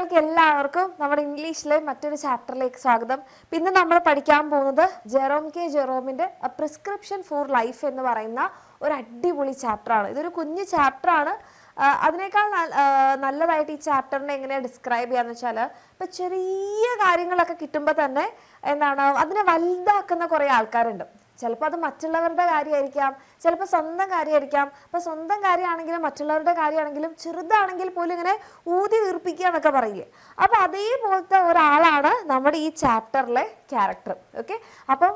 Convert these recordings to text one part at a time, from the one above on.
കുട്ടികൾക്ക് എല്ലാവർക്കും നമ്മുടെ ഇംഗ്ലീഷിലെ മറ്റൊരു ചാപ്റ്ററിലേക്ക് സ്വാഗതം. പിന്നെ നമ്മൾ പഠിക്കാൻ പോകുന്നത് ജെറോം കെ ജെറോമിന്റെ പ്രിസ്ക്രിപ്ഷൻ ഫോർ ലൈഫ് എന്ന് പറയുന്ന ഒരു അടിപൊളി ചാപ്റ്ററാണ്. ഇതൊരു കുഞ്ഞു ചാപ്റ്ററാണ്. അതിനേക്കാൾ നല്ലതായിട്ട് ഈ ചാപ്റ്ററിനെ എങ്ങനെയാണ് ഡിസ്ക്രൈബ് ചെയ്യാന്ന് വെച്ചാൽ, ഇപ്പം ചെറിയ കാര്യങ്ങളൊക്കെ കിട്ടുമ്പോൾ തന്നെ എന്താണ് അതിനെ വലുതാക്കുന്ന കുറേ ആൾക്കാരുണ്ട്. ചിലപ്പോൾ അത് മറ്റുള്ളവരുടെ കാര്യമായിരിക്കാം, ചിലപ്പോൾ സ്വന്തം കാര്യമായിരിക്കാം. അപ്പോൾ സ്വന്തം കാര്യമാണെങ്കിലും മറ്റുള്ളവരുടെ കാര്യമാണെങ്കിലും ചെറുതാണെങ്കിൽ പോലും ഇങ്ങനെ ഊതി വീർപ്പിക്കുക എന്നൊക്കെ പറയില്ലേ. അപ്പോൾ അതേപോലത്തെ ഒരാളാണ് നമ്മുടെ ഈ ചാപ്റ്ററിലെ ക്യാരക്ടർ. ഓക്കെ, അപ്പം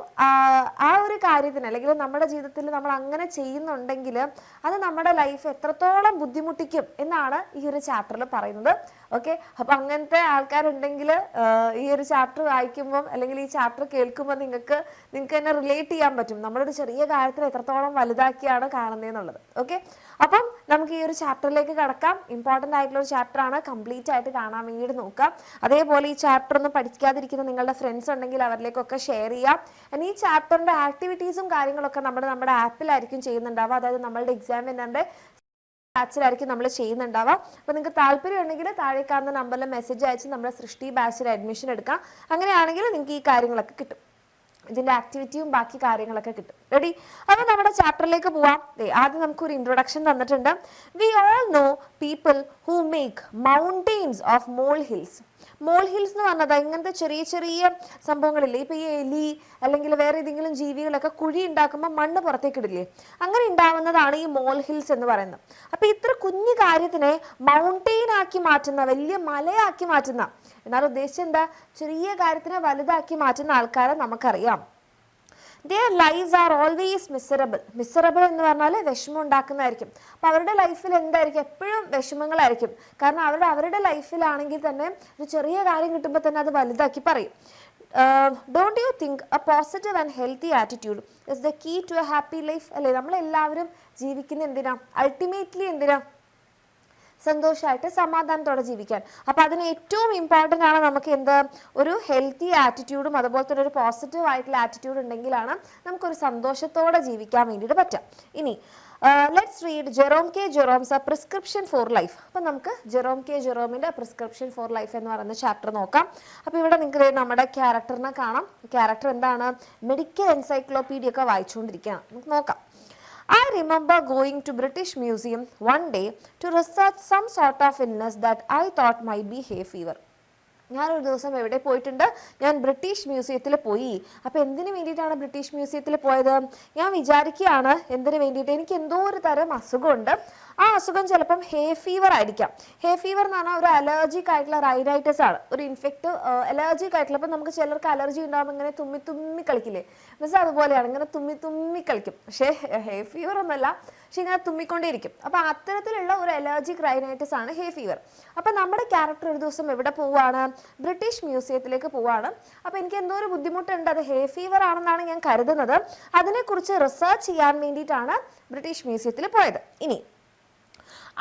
ആ ഒരു കാര്യത്തിന് അല്ലെങ്കിൽ നമ്മുടെ ജീവിതത്തിൽ നമ്മൾ അങ്ങനെ ചെയ്യുന്നുണ്ടെങ്കിൽ അത് നമ്മുടെ ലൈഫ് എത്രത്തോളം ബുദ്ധിമുട്ടിക്കും എന്നാണ് ഈ ഒരു ചാപ്റ്ററിൽ പറയുന്നത്. ഓക്കെ, അപ്പം അങ്ങനത്തെ ആൾക്കാരുണ്ടെങ്കിൽ ഈ ഒരു ചാപ്റ്റർ വായിക്കുമ്പം അല്ലെങ്കിൽ ഈ ചാപ്റ്റർ കേൾക്കുമ്പോൾ നിങ്ങൾക്ക് തന്നെ റിലേറ്റ് ചെയ്യാൻ പറ്റും, നമ്മളൊരു ചെറിയ കാര്യത്തിൽ എത്രത്തോളം വലുതാക്കിയാണ് കാണുന്നതെന്നുള്ളത്. ഓക്കെ, അപ്പം നമുക്ക് ഈ ഒരു ചാപ്റ്ററിലേക്ക് കടക്കാം. ഇമ്പോർട്ടൻ്റ് ആയിട്ടുള്ള ഒരു ചാപ്റ്റർ ആണ്, കംപ്ലീറ്റ് ആയിട്ട് കാണാൻ വേണ്ടിയിട്ട് നോക്കാം. അതേപോലെ ഈ ചാപ്റ്റർ ഒന്നും പഠിക്കാതിരിക്കുന്ന നിങ്ങളുടെ ഫ്രണ്ട്സ് ഉണ്ടെങ്കിൽ അവരിലേക്കൊക്കെ ഷെയർ ചെയ്യാം. ഈ ചാപ്റ്ററിന്റെ ആക്ടിവിറ്റീസും കാര്യങ്ങളൊക്കെ നമ്മുടെ ആപ്പിലായിരിക്കും ചെയ്യുന്നുണ്ടാവുക. അതായത് നമ്മളുടെ എക്സാമിനറിന്റെ ബാച്ചിലായിരിക്കും നമ്മൾ ചെയ്യുന്നുണ്ടാവുക. അപ്പോൾ നിങ്ങൾക്ക് താല്പര്യം ഉണ്ടെങ്കിൽ താഴെ കാണുന്ന നമ്പറിൽ മെസ്സേജ് അയച്ച് നമ്മുടെ സൃഷ്ടി ബാച്ചിൽ അഡ്മിഷൻ എടുക്കാം. അങ്ങനെയാണെങ്കിൽ നിങ്ങൾക്ക് ഈ കാര്യങ്ങളൊക്കെ കിട്ടും, ഇതിന്റെ ആക്ടിവിറ്റിയും ബാക്കി കാര്യങ്ങളൊക്കെ കിട്ടും. റെഡി? അപ്പോൾ നമ്മുടെ ചാപ്റ്ററിലേക്ക് പോവാം. ആദ്യം നമുക്കൊരു ഇൻട്രൊഡക്ഷൻ തന്നിട്ടുണ്ട്. We all know people who make mountains of molehills. Molehills എന്ന് പറഞ്ഞത് ഇങ്ങനത്തെ ചെറിയ ചെറിയ സംഭവങ്ങളില്ലേ, ഇപ്പൊ ഈ എലി അല്ലെങ്കിൽ വേറെ ഏതെങ്കിലും ജീവികളൊക്കെ കുഴി ഉണ്ടാക്കുമ്പോൾ മണ്ണ് പുറത്തേക്ക് ഇടില്ലേ, അങ്ങനെ ഉണ്ടാവുന്നതാണ് ഈ മോൾ ഹിൽസ് എന്ന് പറയുന്നത്. അപ്പൊ ഇത്ര കുഞ്ഞു കാര്യത്തിനെ മൗണ്ടെയിൻ ആക്കി മാറ്റുന്ന, വലിയ മലയാക്കി മാറ്റുന്ന, എന്നാൽ ഉദ്ദേശിച്ചത് എന്താ, ചെറിയ കാര്യത്തിനെ വലുതാക്കി മാറ്റുന്ന ആൾക്കാരെ നമുക്കറിയാം. Their lives are always miserable. Miserable എന്ന് പറഞ്ഞാൽ വിഷമം ഉണ്ടാക്കുന്നതായിരിക്കും. അപ്പോൾ അവരുടെ ലൈഫിൽ എന്തായിരിക്കും, എപ്പോഴും വിഷമങ്ങളായിരിക്കും. കാരണം അവരുടെ ലൈഫിലാണെങ്കിൽ തന്നെ ഒരു ചെറിയ കാര്യം കിട്ടുമ്പോൾ തന്നെ അത് വലുതാക്കി പറയും. Don't you think a positive and healthy attitude is the key to a happy life? അല്ലേ, നമ്മളെല്ലാവരും ജീവിക്കുന്ന എന്തിനാ, അൾട്ടിമേറ്റ്ലി എന്തിനാ, സന്തോഷമായിട്ട് സമാധാനത്തോടെ ജീവിക്കാൻ. അപ്പം അതിന് ഏറ്റവും ഇമ്പോർട്ടൻ്റ് ആണ് നമുക്ക് എന്ത്, ഒരു ഹെൽത്തി ആറ്റിറ്റ്യൂഡും അതുപോലെ തന്നെ ഒരു പോസിറ്റീവ് ആയിട്ടുള്ള ആറ്റിറ്റ്യൂഡ് ഉണ്ടെങ്കിലാണ് നമുക്കൊരു സന്തോഷത്തോടെ ജീവിക്കാൻ വേണ്ടിയിട്ട് പറ്റുക. ഇനി let's read Jerome K Jerome's prescription for life. അപ്പം നമുക്ക് ജെറോം കെ ജെറോമിൻ്റെ പ്രിസ്ക്രിപ്ഷൻ ഫോർ ലൈഫ് എന്ന് പറയുന്ന ചാപ്റ്റർ നോക്കാം. അപ്പോൾ ഇവിടെ നിങ്ങൾക്ക് നമ്മുടെ ക്യാരക്ടറിനെ കാണാം. ക്യാരക്ടർ എന്താണ്, മെഡിക്കൽ എൻസൈക്ലോപീഡിയ ഒക്കെ വായിച്ചുകൊണ്ടിരിക്കുകയാണ്. നമുക്ക് നോക്കാം. I remember going to British Museum one day to research some sort of illness that I thought might be hay fever. ഞാനൊരു ദിവസം എവിടെ പോയിട്ടുണ്ട്, ഞാൻ ബ്രിട്ടീഷ് മ്യൂസിയത്തിൽ പോയി. അപ്പോൾ എന്തിനു വേണ്ടിയിട്ടാണ് ബ്രിട്ടീഷ് മ്യൂസിയത്തിൽ പോയത്, ഞാൻ വിചാരിക്കുകയാണ് എന്തിനു വേണ്ടിയിട്ട്, എനിക്ക് എന്തോ ഒരു തരം അസുഖമുണ്ട്, ആ അസുഖം ചിലപ്പം ഹേ ഫീവർ ആയിരിക്കാം. ഹേ ഫീവർ എന്ന് പറഞ്ഞാൽ ഒരു അലർജിക് ആയിട്ടുള്ള റൈനൈറ്റിസ് ആണ്, ഒരു ഇൻഫെക്റ്റീവ് അലർജിക് ആയിട്ടുള്ള. അപ്പം നമുക്ക് ചിലർക്ക് അലർജി ഉണ്ടാകുമ്പോൾ ഇങ്ങനെ തുമ്മി കളിക്കില്ലേ, എന്നുവെച്ചാൽ അതുപോലെയാണ്, ഇങ്ങനെ തുമ്മി കളിക്കും. പക്ഷേ ഹേ ഫീവർ ഒന്നല്ല, പക്ഷെ ഇങ്ങനെ തുമ്മിക്കൊണ്ടേയിരിക്കും. അപ്പം അത്തരത്തിലുള്ള ഒരു അലർജിക് റൈനൈറ്റിസ് ആണ് ഹേ ഫീവർ. അപ്പം നമ്മുടെ ക്യാരക്ടർ ഒരു ദിവസം എവിടെ പോവുകയാണ്, ബ്രിട്ടീഷ് മ്യൂസിയത്തിലേക്ക് പോവുകയാണ്. അപ്പോൾ എനിക്ക് എന്തോ ഒരു ബുദ്ധിമുട്ടുണ്ട്, അത് ഹേ ഫീവർ ആണെന്നാണ് ഞാൻ കരുതുന്നത്. അതിനെക്കുറിച്ച് റിസർച്ച് ചെയ്യാൻ വേണ്ടിയിട്ടാണ് ബ്രിട്ടീഷ് മ്യൂസിയത്തിൽ പോയത്. ഇനി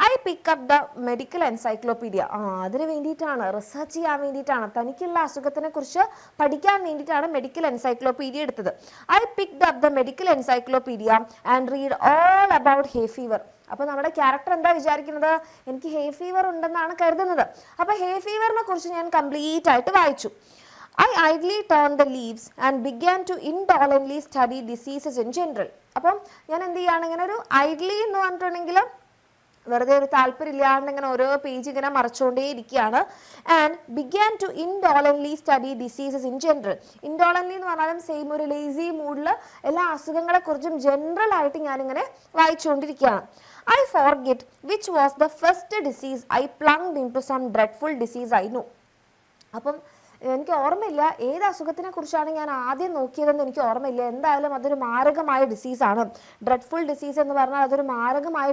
I pick up the medical encyclopaedia. അതിന് വേണ്ടിയിട്ടാണ്, റിസർച്ച് ചെയ്യാൻ വേണ്ടിയിട്ടാണ്, തനിക്കുള്ള അസുഖത്തിനെ കുറിച്ച് പഠിക്കാൻ വേണ്ടിയിട്ടാണ് മെഡിക്കൽ എൻസൈക്ലോപീഡിയ എടുത്തത്. I picked up the medical encyclopaedia and read all about hay fever. അപ്പോൾ നമ്മുടെ ക്യാരക്ടർ എന്താ വിചാരിക്കുന്നത്, എനിക്ക് ഹേ ഫീവർ ഉണ്ടെന്നാണ് കരുതുന്നത്. അപ്പോൾ ഹേ ഫീവറിനെ കുറിച്ച് ഞാൻ കംപ്ലീറ്റ് ആയിട്ട് വായിച്ചു. I idly turned the leaves and began to indolently study diseases in general. അപ്പം ഞാൻ എന്ത് ചെയ്യാണ്, ഇങ്ങനെ ഒരു ഐഡ്ലി എന്ന് പറഞ്ഞിട്ടുണ്ടെങ്കിൽ വെറുതെ ഒരു താല്പര്യമില്ലാണ്ട് ഇങ്ങനെ ഓരോ പേജ് ഇങ്ങനെ മറച്ചുകൊണ്ടേ ഇരിക്കുകയാണ്. And began to indolently study diseases in general. Indolently എന്ന് പറഞ്ഞാലും സെയിം ഒരു ലേസി മൂഡിൽ എല്ലാ അസുഖങ്ങളെക്കുറിച്ചും ജനറൽ ആയിട്ട് ഞാനിങ്ങനെ വായിച്ചുകൊണ്ടിരിക്കുകയാണ്. I forget which was the first disease I plunged into some dreadful disease I knew. അപ്പം എനിക്ക് ഓർമ്മയില്ല ഏത് അസുഖത്തിനെ കുറിച്ചാണ് ഞാൻ ആദ്യം നോക്കിയതെന്ന് എനിക്ക് ഓർമ്മയില്ല. എന്തായാലും അതൊരു മാരകമായ ഡിസീസാണ്. ഡ്രെഡ്ഫുൾ ഡിസീസ് എന്ന് പറഞ്ഞാൽ അതൊരു മാരകമായ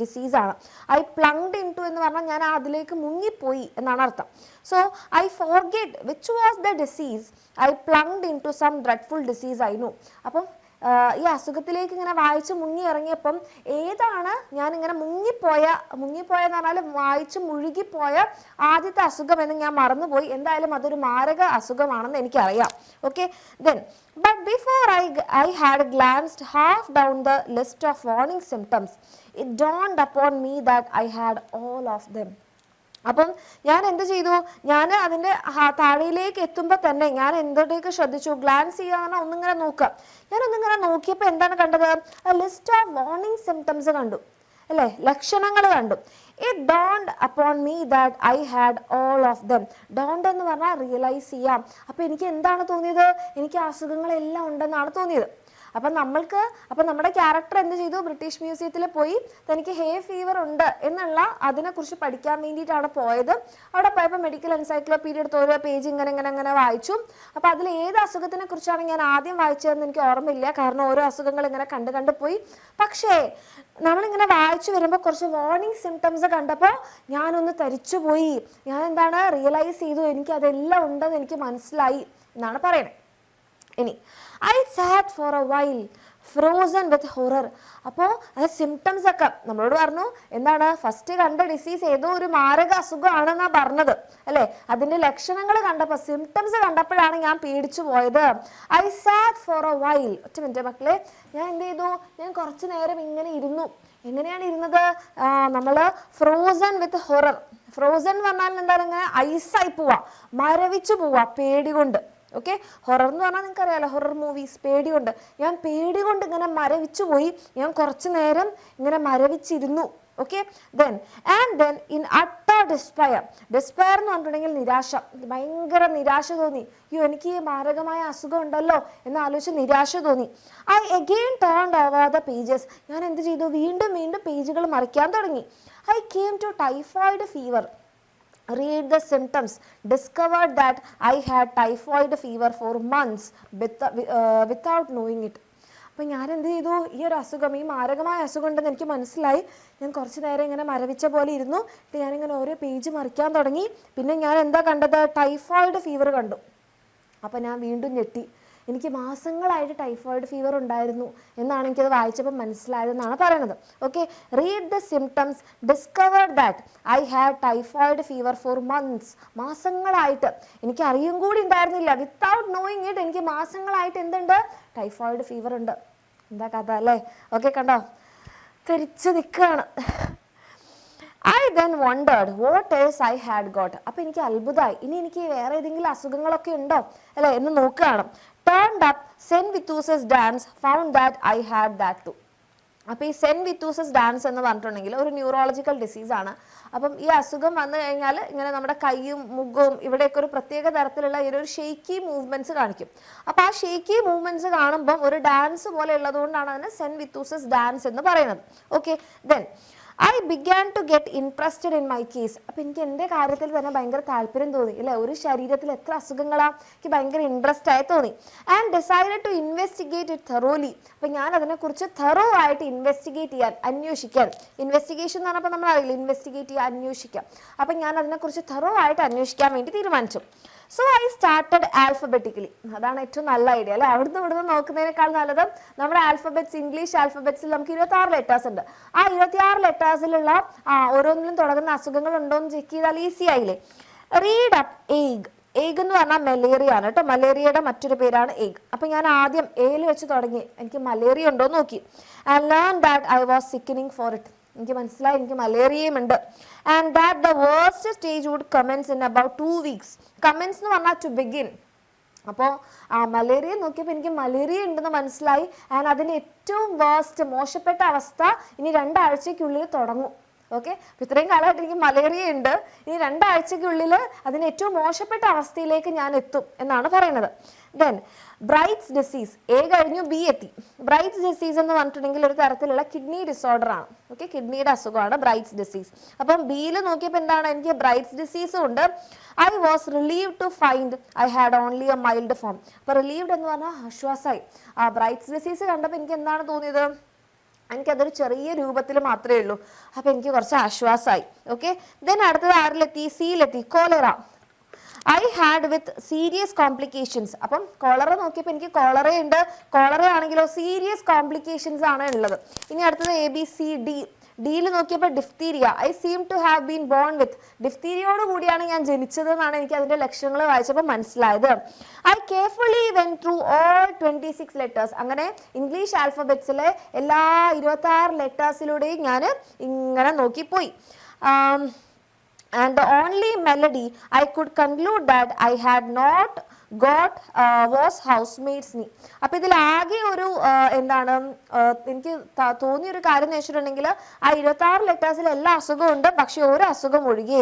ഡിസീസാണ്. ഐ പ്ലങ്ഡ് ഇൻ ടു എന്ന് പറഞ്ഞാൽ ഞാൻ അതിലേക്ക് മുങ്ങിപ്പോയി എന്നാണ് അർത്ഥം. So I forget which was the disease I plunged into some dreadful disease I know. അപ്പം ഈ അസുഖത്തിലേക്ക് ഇങ്ങനെ വായിച്ച് മുങ്ങി ഇറങ്ങിയപ്പം ഏതാണ് ഞാനിങ്ങനെ മുങ്ങിപ്പോയെന്ന് പറഞ്ഞാൽ വായിച്ച് മുഴുകിപ്പോയ ആദ്യത്തെ അസുഖം എന്ന് ഞാൻ മറന്നുപോയി. എന്തായാലും അതൊരു മാരക അസുഖമാണെന്ന് എനിക്കറിയാം. Okay, then but before I had glanced half down the list of warning symptoms it dawned upon me that I had all of them. അപ്പം ഞാൻ എന്ത് ചെയ്തു, ഞാൻ അതിൻ്റെ താഴെയിലേക്ക് എത്തുമ്പോൾ തന്നെ ഞാൻ എന്തൊക്കെ ശ്രദ്ധിച്ചു, ഗ്ലാൻസ് ചെയ്യാന്ന് ഒന്നിങ്ങനെ നോക്കുക. ഞാനൊന്നിങ്ങനെ നോക്കിയപ്പോൾ എന്താണ് കണ്ടത്, ലിസ്റ്റ് ഓഫ് വാർണിംഗ് സിംറ്റംസ് കണ്ടു അല്ലേ, ലക്ഷണങ്ങൾ കണ്ടു. It don't upon me that I had all of dum. Don't എന്ന് പറഞ്ഞാൽ റിയലൈസ് ചെയ്യാം. അപ്പോൾ എനിക്ക് എന്താണ് തോന്നിയത്, എനിക്ക് അസുഖങ്ങളെല്ലാം ഉണ്ടെന്നാണ് തോന്നിയത്. അപ്പം നമ്മുടെ ക്യാരക്ടർ എന്ത് ചെയ്തു, ബ്രിട്ടീഷ് മ്യൂസിയത്തിൽ പോയി തനിക്ക് ഹേ ഫീവർ ഉണ്ട് എന്നുള്ള അതിനെക്കുറിച്ച് പഠിക്കാൻ വേണ്ടിയിട്ടാണ് പോയത്. അവിടെ പോയപ്പോൾ മെഡിക്കൽ എൻസൈക്ലോപീഡിയ എടുത്ത് ഓരോ പേജ് ഇങ്ങനെ വായിച്ചു. അപ്പോൾ അതിൽ ഏത് അസുഖത്തിനെ കുറിച്ചാണ് ഞാൻ ആദ്യം വായിച്ചതെന്ന് എനിക്ക് ഓർമ്മയില്ല, കാരണം ഓരോ അസുഖങ്ങൾ ഇങ്ങനെ കണ്ടു പോയി. പക്ഷേ നമ്മളിങ്ങനെ വായിച്ചു വരുമ്പോൾ കുറച്ച് വാർണിംഗ് സിംറ്റംസ് കണ്ടപ്പോൾ ഞാനൊന്ന് തരിച്ചുപോയി. ഞാൻ എന്താണ് റിയലൈസ് ചെയ്തു, എനിക്ക് അതെല്ലാം ഉണ്ടെന്ന് എനിക്ക് മനസ്സിലായി എന്നാണ് പറയണേ. ഇനി I sat for a while frozen with horror. അപ്പോൾ അത് സിംറ്റംസ് ഒക്കെ നമ്മളോട് പറഞ്ഞു, എന്താണ് ഫസ്റ്റ് കണ്ട ഡിസീസ് ഏതോ ഒരു മാരക അസുഖമാണെന്നാണ് പറഞ്ഞത് അല്ലേ. അതിൻ്റെ ലക്ഷണങ്ങൾ കണ്ടപ്പോൾ, സിംറ്റംസ് കണ്ടപ്പോഴാണ് ഞാൻ പേടിച്ചു പോയത്. I sat for a while. ഒറ്റ മിനിറ്റ് മക്കളെ, ഞാൻ എന്ത് ചെയ്തു, ഞാൻ കുറച്ച് നേരം ഇങ്ങനെ ഇരുന്നു. എങ്ങനെയാണ് ഇരുന്നത്, നമ്മൾ ഫ്രോസൺ വിത്ത് ഹൊറർ. ഫ്രോസൺ എന്ന് പറഞ്ഞാൽ എന്താണ്, ഇങ്ങനെ ഐസായി പോവാ, മരവിച്ചു പോവാ പേടി കൊണ്ട്. ഓക്കെ, ഹൊറർ എന്ന് പറഞ്ഞാൽ നിങ്ങൾക്ക് അറിയാലോ, ഹൊറർ മൂവീസ്, പേടി കൊണ്ട്. ഞാൻ പേടി കൊണ്ട് ഇങ്ങനെ മരവിച്ചു പോയി, ഞാൻ കുറച്ച് നേരം ഇങ്ങനെ മരവിച്ചിരുന്നു. Okay, then in utter despair. Despair എന്ന് പറഞ്ഞിട്ടുണ്ടെങ്കിൽ നിരാശ, ഭയങ്കര നിരാശ തോന്നി. അയ്യോ എനിക്ക് ഈ മാരകമായ അസുഖം ഉണ്ടല്ലോ എന്ന് ആലോചിച്ച് നിരാശ തോന്നി. I again turned over the pages. ഞാൻ എന്ത് ചെയ്തു, വീണ്ടും പേജുകൾ മറിക്കാൻ തുടങ്ങി. I came to typhoid fever. Read the symptoms. Discovered that I had typhoid fever for months without knowing it. അപ്പോൾ ഞാൻ എന്ത് ചെയ്തു, ഈ ഒരു അസുഖം, ഈ മാരകമായ അസുഖം ഉണ്ടെന്ന് എനിക്ക് മനസ്സിലായി. ഞാൻ കുറച്ച് നേരം ഇങ്ങനെ മരവിച്ച പോലെ ഇരുന്നു. ഞാനിങ്ങനെ ഓരോ പേജ് മറിക്കാൻ തുടങ്ങി. പിന്നെ ഞാൻ എന്താ കണ്ടത്, ടൈഫോയിഡ് ഫീവർ കണ്ടു. അപ്പോൾ ഞാൻ വീണ്ടും ഞെട്ടി. എനിക്ക് മാസങ്ങളായിട്ട് ടൈഫോയിഡ് ഫീവർ ഉണ്ടായിരുന്നു എന്നാണ് എനിക്കത് വായിച്ചപ്പോൾ മനസ്സിലായതെന്നാണ് പറയുന്നത്. Okay, read the symptoms. Discovered that I had typhoid fever for months. മാസങ്ങളായിട്ട്, എനിക്ക് അറിയും കൂടി ഉണ്ടായിരുന്നില്ല, വിത്തൗട്ട് നോയിങ് ഇറ്റ്, എനിക്ക് മാസങ്ങളായിട്ട് എന്തുണ്ട്, ടൈഫോയിഡ് ഫീവർ ഉണ്ട്. എന്താ കഥ അല്ലേ. ഓക്കെ, കണ്ടോ, തിരിച്ചു നിൽക്കുകയാണ്. I then wondered what else I had got. അപ്പോൾ എനിക്ക് അത്ഭുതമായി, ഇനി എനിക്ക് വേറെ ഏതെങ്കിലും അസുഖങ്ങളൊക്കെ ഉണ്ടോ അല്ലേ എന്ന് നോക്കുകയാണ്. Turned up St. Vitus's dance, found that I had that too. അപ്പോൾ ഈ സെൻറ്റ് വിത്തൂസസ് ഡാൻസ് എന്ന് പറഞ്ഞിട്ടുണ്ടെങ്കിൽ ഒരു ന്യൂറോളജിക്കൽ ഡിസീസാണ്. അപ്പം ഈ അസുഖം വന്നു കഴിഞ്ഞാൽ ഇങ്ങനെ നമ്മുടെ കൈയും മുഖവും ഇവിടെയൊക്കെ ഒരു പ്രത്യേക തരത്തിലുള്ള ഒരു ഷെയ്ക്കി മൂവ്മെൻറ്റ്സ് കാണിക്കും. അപ്പോൾ ആ ഷെയ്ക്കി മൂവ്മെൻറ്റ്സ് കാണുമ്പം ഒരു ഡാൻസ് പോലെ ഉള്ളതുകൊണ്ടാണ് അതിന് സെൻറ്റ് വിത്തൂസസ് ഡാൻസ് എന്ന് പറയുന്നത്. Okay, then I began to get interested in my case. അപ്പോൾ എനിക്ക് എൻ്റെ കാര്യത്തിൽ തന്നെ ഭയങ്കര താല്പര്യം തോന്നി അല്ലേ. ഒരു ശരീരത്തിൽ എത്ര അസുഖങ്ങളാണ്, എനിക്ക് ഭയങ്കര ഇൻട്രസ്റ്റ് ആയി തോന്നി. And decided to investigate it thoroughly. അപ്പോൾ ഞാൻ അതിനെക്കുറിച്ച് തെറോ ആയിട്ട് ഇൻവെസ്റ്റിഗേറ്റ് ചെയ്യാൻ, അന്വേഷിക്കാൻ. ഇൻവെസ്റ്റിഗേഷൻ എന്ന് പറഞ്ഞപ്പോൾ നമ്മളറിയില്ല, ഇൻവെസ്റ്റിഗേറ്റ് ചെയ്യാൻ, അന്വേഷിക്കാം. അപ്പം ഞാൻ അതിനെക്കുറിച്ച് തെറോ ആയിട്ട് അന്വേഷിക്കാൻ വേണ്ടി തീരുമാനിച്ചു. So I started alphabetically. അതാണ് ഏറ്റവും നല്ല ഐഡിയ അല്ലേ. അവിടുന്ന് ഇവിടുന്ന് നോക്കുന്നതിനേക്കാൾ നല്ലത് നമ്മുടെ ആൽഫബറ്റ്സ്, ഇംഗ്ലീഷ് ആൽഫബറ്റ്സിൽ നമുക്ക് 26 ലെറ്റേഴ്സ് ഉണ്ട്. ആ 26 ലെറ്റേഴ്സിലുള്ള ഓരോന്നിലും തുടങ്ങുന്ന അസുഖങ്ങൾ ഉണ്ടോ എന്ന് ചെക്ക് ചെയ്താൽ ഈസി ആയില്ലേ. Read up egg. എഗ് എന്ന് പറഞ്ഞാൽ മലേറിയ ആണ് കേട്ടോ. മലേറിയയുടെ മറ്റൊരു പേരാണ് എഗ്. അപ്പം ഞാൻ ആദ്യം എയിൽ വെച്ച് തുടങ്ങി, എനിക്ക് മലേറിയ ഉണ്ടോ എന്ന് നോക്കി. And learn that I was sickening for it. എനിക്ക് മനസ്സിലായി എനിക്ക് മലേറിയയും ഉണ്ട്. And that the worst stage would commence in about 2 weeks. Commence എന്ന് പറഞ്ഞാൽ ടു ബിഗിൻ. അപ്പോൾ മലേറിയ നോക്കിയപ്പോൾ എനിക്ക് മലേറിയ ഉണ്ടെന്ന് മനസ്സിലായി. ആൻഡ് അതിൻ്റെ ഏറ്റവും വേർസ്റ്റ്, മോശപ്പെട്ട അവസ്ഥ ഇനി 2 ആഴ്ചയ്ക്കുള്ളിൽ തുടങ്ങും. ഓക്കെ, അപ്പോൾ ഇത്രയും കാലമായിട്ട് എനിക്ക് മലേറിയ ഉണ്ട്, ഇനി 2 ആഴ്ചയ്ക്കുള്ളിൽ അതിന് ഏറ്റവും മോശപ്പെട്ട അവസ്ഥയിലേക്ക് ഞാൻ എത്തും എന്നാണ് പറയുന്നത്. Then brights disease. എ കഴിഞ്ഞു, ബി എത്തി. ബ്രൈറ്റ്സ് ഡിസീസ് എന്ന് പറഞ്ഞിട്ടുണ്ടെങ്കിൽ ഒരു തരത്തിലുള്ള കിഡ്നി ഡിസോർഡർ ആണ്. ഓക്കെ, കിഡ്നിയുടെ അസുഖമാണ് ബ്രൈറ്റ്സ് ഡിസീസ്. അപ്പം ബിയിൽ നോക്കിയപ്പോൾ എന്താണ്, എനിക്ക് ബ്രൈറ്റ്സ് ഡിസീസും ഉണ്ട്. I was relieved to find I had only a mild form. അപ്പോൾ റിലീവ്ഡ് എന്ന് പറഞ്ഞാൽ ആശ്വാസമായി. ആ ബ്രൈറ്റ്സ് ഡിസീസ് കണ്ടപ്പോൾ എനിക്ക് എന്താണ് തോന്നിയത്, എനിക്കതൊരു ചെറിയ രൂപത്തിൽ മാത്രമേ ഉള്ളൂ. അപ്പോൾ എനിക്ക് കുറച്ച് ആശ്വാസമായി. ഓക്കെ, ദെൻ അടുത്തത് ആരിലെത്തി, സിയിലെത്തി, cholera. I had with serious complications. അപ്പം കോളറ നോക്കിയപ്പോൾ എനിക്ക് കോളറയുണ്ട്. കോളറ ആണെങ്കിലോ സീരിയസ് കോംപ്ലിക്കേഷൻസ് ആണ് ഉള്ളത്. ഇനി അടുത്തത് ABCD. ഡിയിൽ നോക്കിയപ്പോൾ diphtheria. I seem to have been born with. ഡിഫ്തീരിയോട് കൂടിയാണ് ഞാൻ ജനിച്ചതെന്നാണ് എനിക്ക് അതിൻ്റെ ലക്ഷണങ്ങൾ വായിച്ചപ്പോൾ മനസ്സിലായത്. I carefully went through all 26 letters. അങ്ങനെ ഇംഗ്ലീഷ് ആൽഫബറ്റ്സിലെ എല്ലാ 26 ലെറ്റേഴ്സിലൂടെയും ഞാൻ ഇങ്ങനെ നോക്കിപ്പോയി. and the only melody I could conclude that I had not got was housemaid's knee. അപ്പോൾ ഇതിൽ ആകെ ഒരു എന്താണ് എനിക്ക് തോന്നിയൊരു കാര്യം എന്ന് വെച്ചിട്ടുണ്ടെങ്കിൽ ആ 26 ലെറ്റേഴ്സിൽ എല്ലാ അസുഖവും ഉണ്ട്, പക്ഷെ ഒരു അസുഖം ഒഴികെ,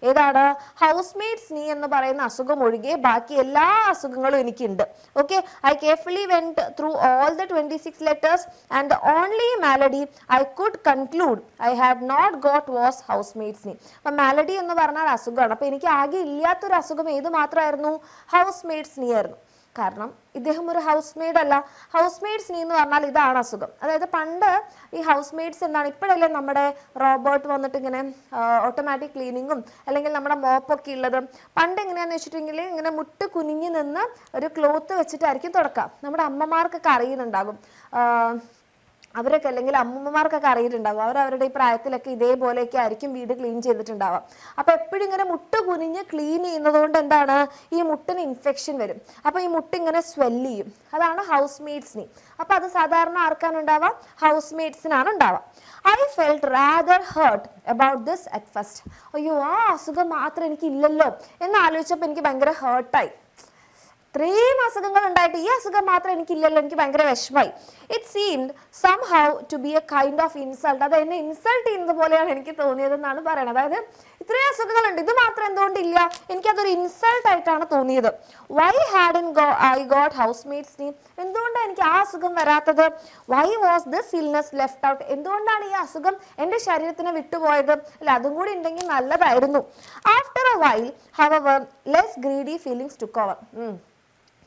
ഏതാണ്, ഹൗസ്മെയ്ഡ്സ് നീ എന്ന് പറയുന്ന അസുഖം ഒഴികെ ബാക്കി എല്ലാ അസുഖങ്ങളും എനിക്കുണ്ട്. Okay, I carefully went through all the 26 letters and the only malady I could conclude I had not got was housemaid's knee. അപ്പം malady എന്ന് പറഞ്ഞാൽ അസുഖമാണ്. അപ്പം എനിക്ക് ആകെ ഇല്ലാത്തൊരു അസുഖം ഏത് മാത്രമായിരുന്നു? ഹൗസ്മെയ്ഡ്സ് നീ ആയിരുന്നു. കാരണം ഇദ്ദേഹം ഒരു ഹൗസ് മെയ്ഡ് അല്ല. ഹൗസ് മെയ്ഡ്സ് നീ എന്ന് പറഞ്ഞാൽ ഇതാണ് അസുഖം. അതായത് പണ്ട് ഈ ഹൗസ് മെയ്ഡ്സ് എന്താണ്, ഇപ്പോഴല്ലേ നമ്മുടെ റോബോട്ട് വന്നിട്ട് ഇങ്ങനെ ഓട്ടോമാറ്റിക് ക്ലീനിങ്ങും അല്ലെങ്കിൽ നമ്മുടെ മോപ്പൊക്കെ ഉള്ളത്. പണ്ട് എങ്ങനെയാണെന്ന് വെച്ചിട്ടുണ്ടെങ്കിൽ ഇങ്ങനെ മുട്ട് കുനിഞ്ഞ് നിന്ന് ഒരു ക്ലോത്ത് വെച്ചിട്ടായിരിക്കും തുടക്കുക. നമ്മുടെ അമ്മമാർക്കൊക്കെ അറിയുന്നുണ്ടാകും, അവരൊക്കെ അല്ലെങ്കിൽ അമ്മൂമ്മമാർക്കൊക്കെ അറിയിട്ടുണ്ടാകും. അവരവരുടെ ഈ പ്രായത്തിലൊക്കെ ഇതേപോലെയൊക്കെ ആയിരിക്കും വീട് ക്ലീൻ ചെയ്തിട്ടുണ്ടാവാം. അപ്പോൾ എപ്പോഴും ഇങ്ങനെ മുട്ട് കുനിഞ്ഞ് ക്ലീൻ ചെയ്യുന്നത് കൊണ്ട് എന്താണ്, ഈ മുട്ടിന് ഇൻഫെക്ഷൻ വരും. അപ്പോൾ ഈ മുട്ട് ഇങ്ങനെ സ്വെല്ല് ചെയ്യും. അതാണ് ഹൗസ് മെയ്ഡ്സിന്. അപ്പോൾ അത് സാധാരണ ആർക്കാണ് ഉണ്ടാവുക? ഹൗസ് മെയ്ഡ്സിനാണ് ഉണ്ടാവുക. I felt rather hurt about this at first. അയ്യോ, ആ അസുഖം മാത്രം എനിക്ക് ഇല്ലല്ലോ എന്ന് ആലോചിച്ചപ്പോൾ എനിക്ക് ഭയങ്കര ഹേർട്ടായി. ഇത്രയും അസുഖങ്ങൾ ഉണ്ടായിട്ട് ഈ അസുഖം മാത്രം എനിക്കില്ലല്ലോ, എനിക്ക് ഭയങ്കര വിഷമായി. It seemed somehow to be a kind of insult. അത് എന്നെ ഇൻസൾട്ട് ചെയ്യുന്നത് പോലെയാണ് എനിക്ക് തോന്നിയതെന്നാണ് പറയുന്നത്. അതായത് ഇത്രയും അസുഖങ്ങളുണ്ട്, ഇത് മാത്രം എന്തുകൊണ്ടില്ല, എനിക്കതൊരു ഇൻസൾട്ട് ആയിട്ടാണ് തോന്നിയത്. വൈ ഹാഡൻ ഐ ഗോട്ട് ഹൗസ്മെയ്ഡ്സ് നീ, എന്തുകൊണ്ടാണ് എനിക്ക് ആ അസുഖം വരാത്തത്? Why was this illness left out, എന്തുകൊണ്ടാണ് ഈ അസുഖം എൻ്റെ ശരീരത്തിന് വിട്ടുപോയത്? അല്ല, അതും കൂടി ഉണ്ടെങ്കിൽ നല്ലതായിരുന്നു. After a while however less greedy feelings took over.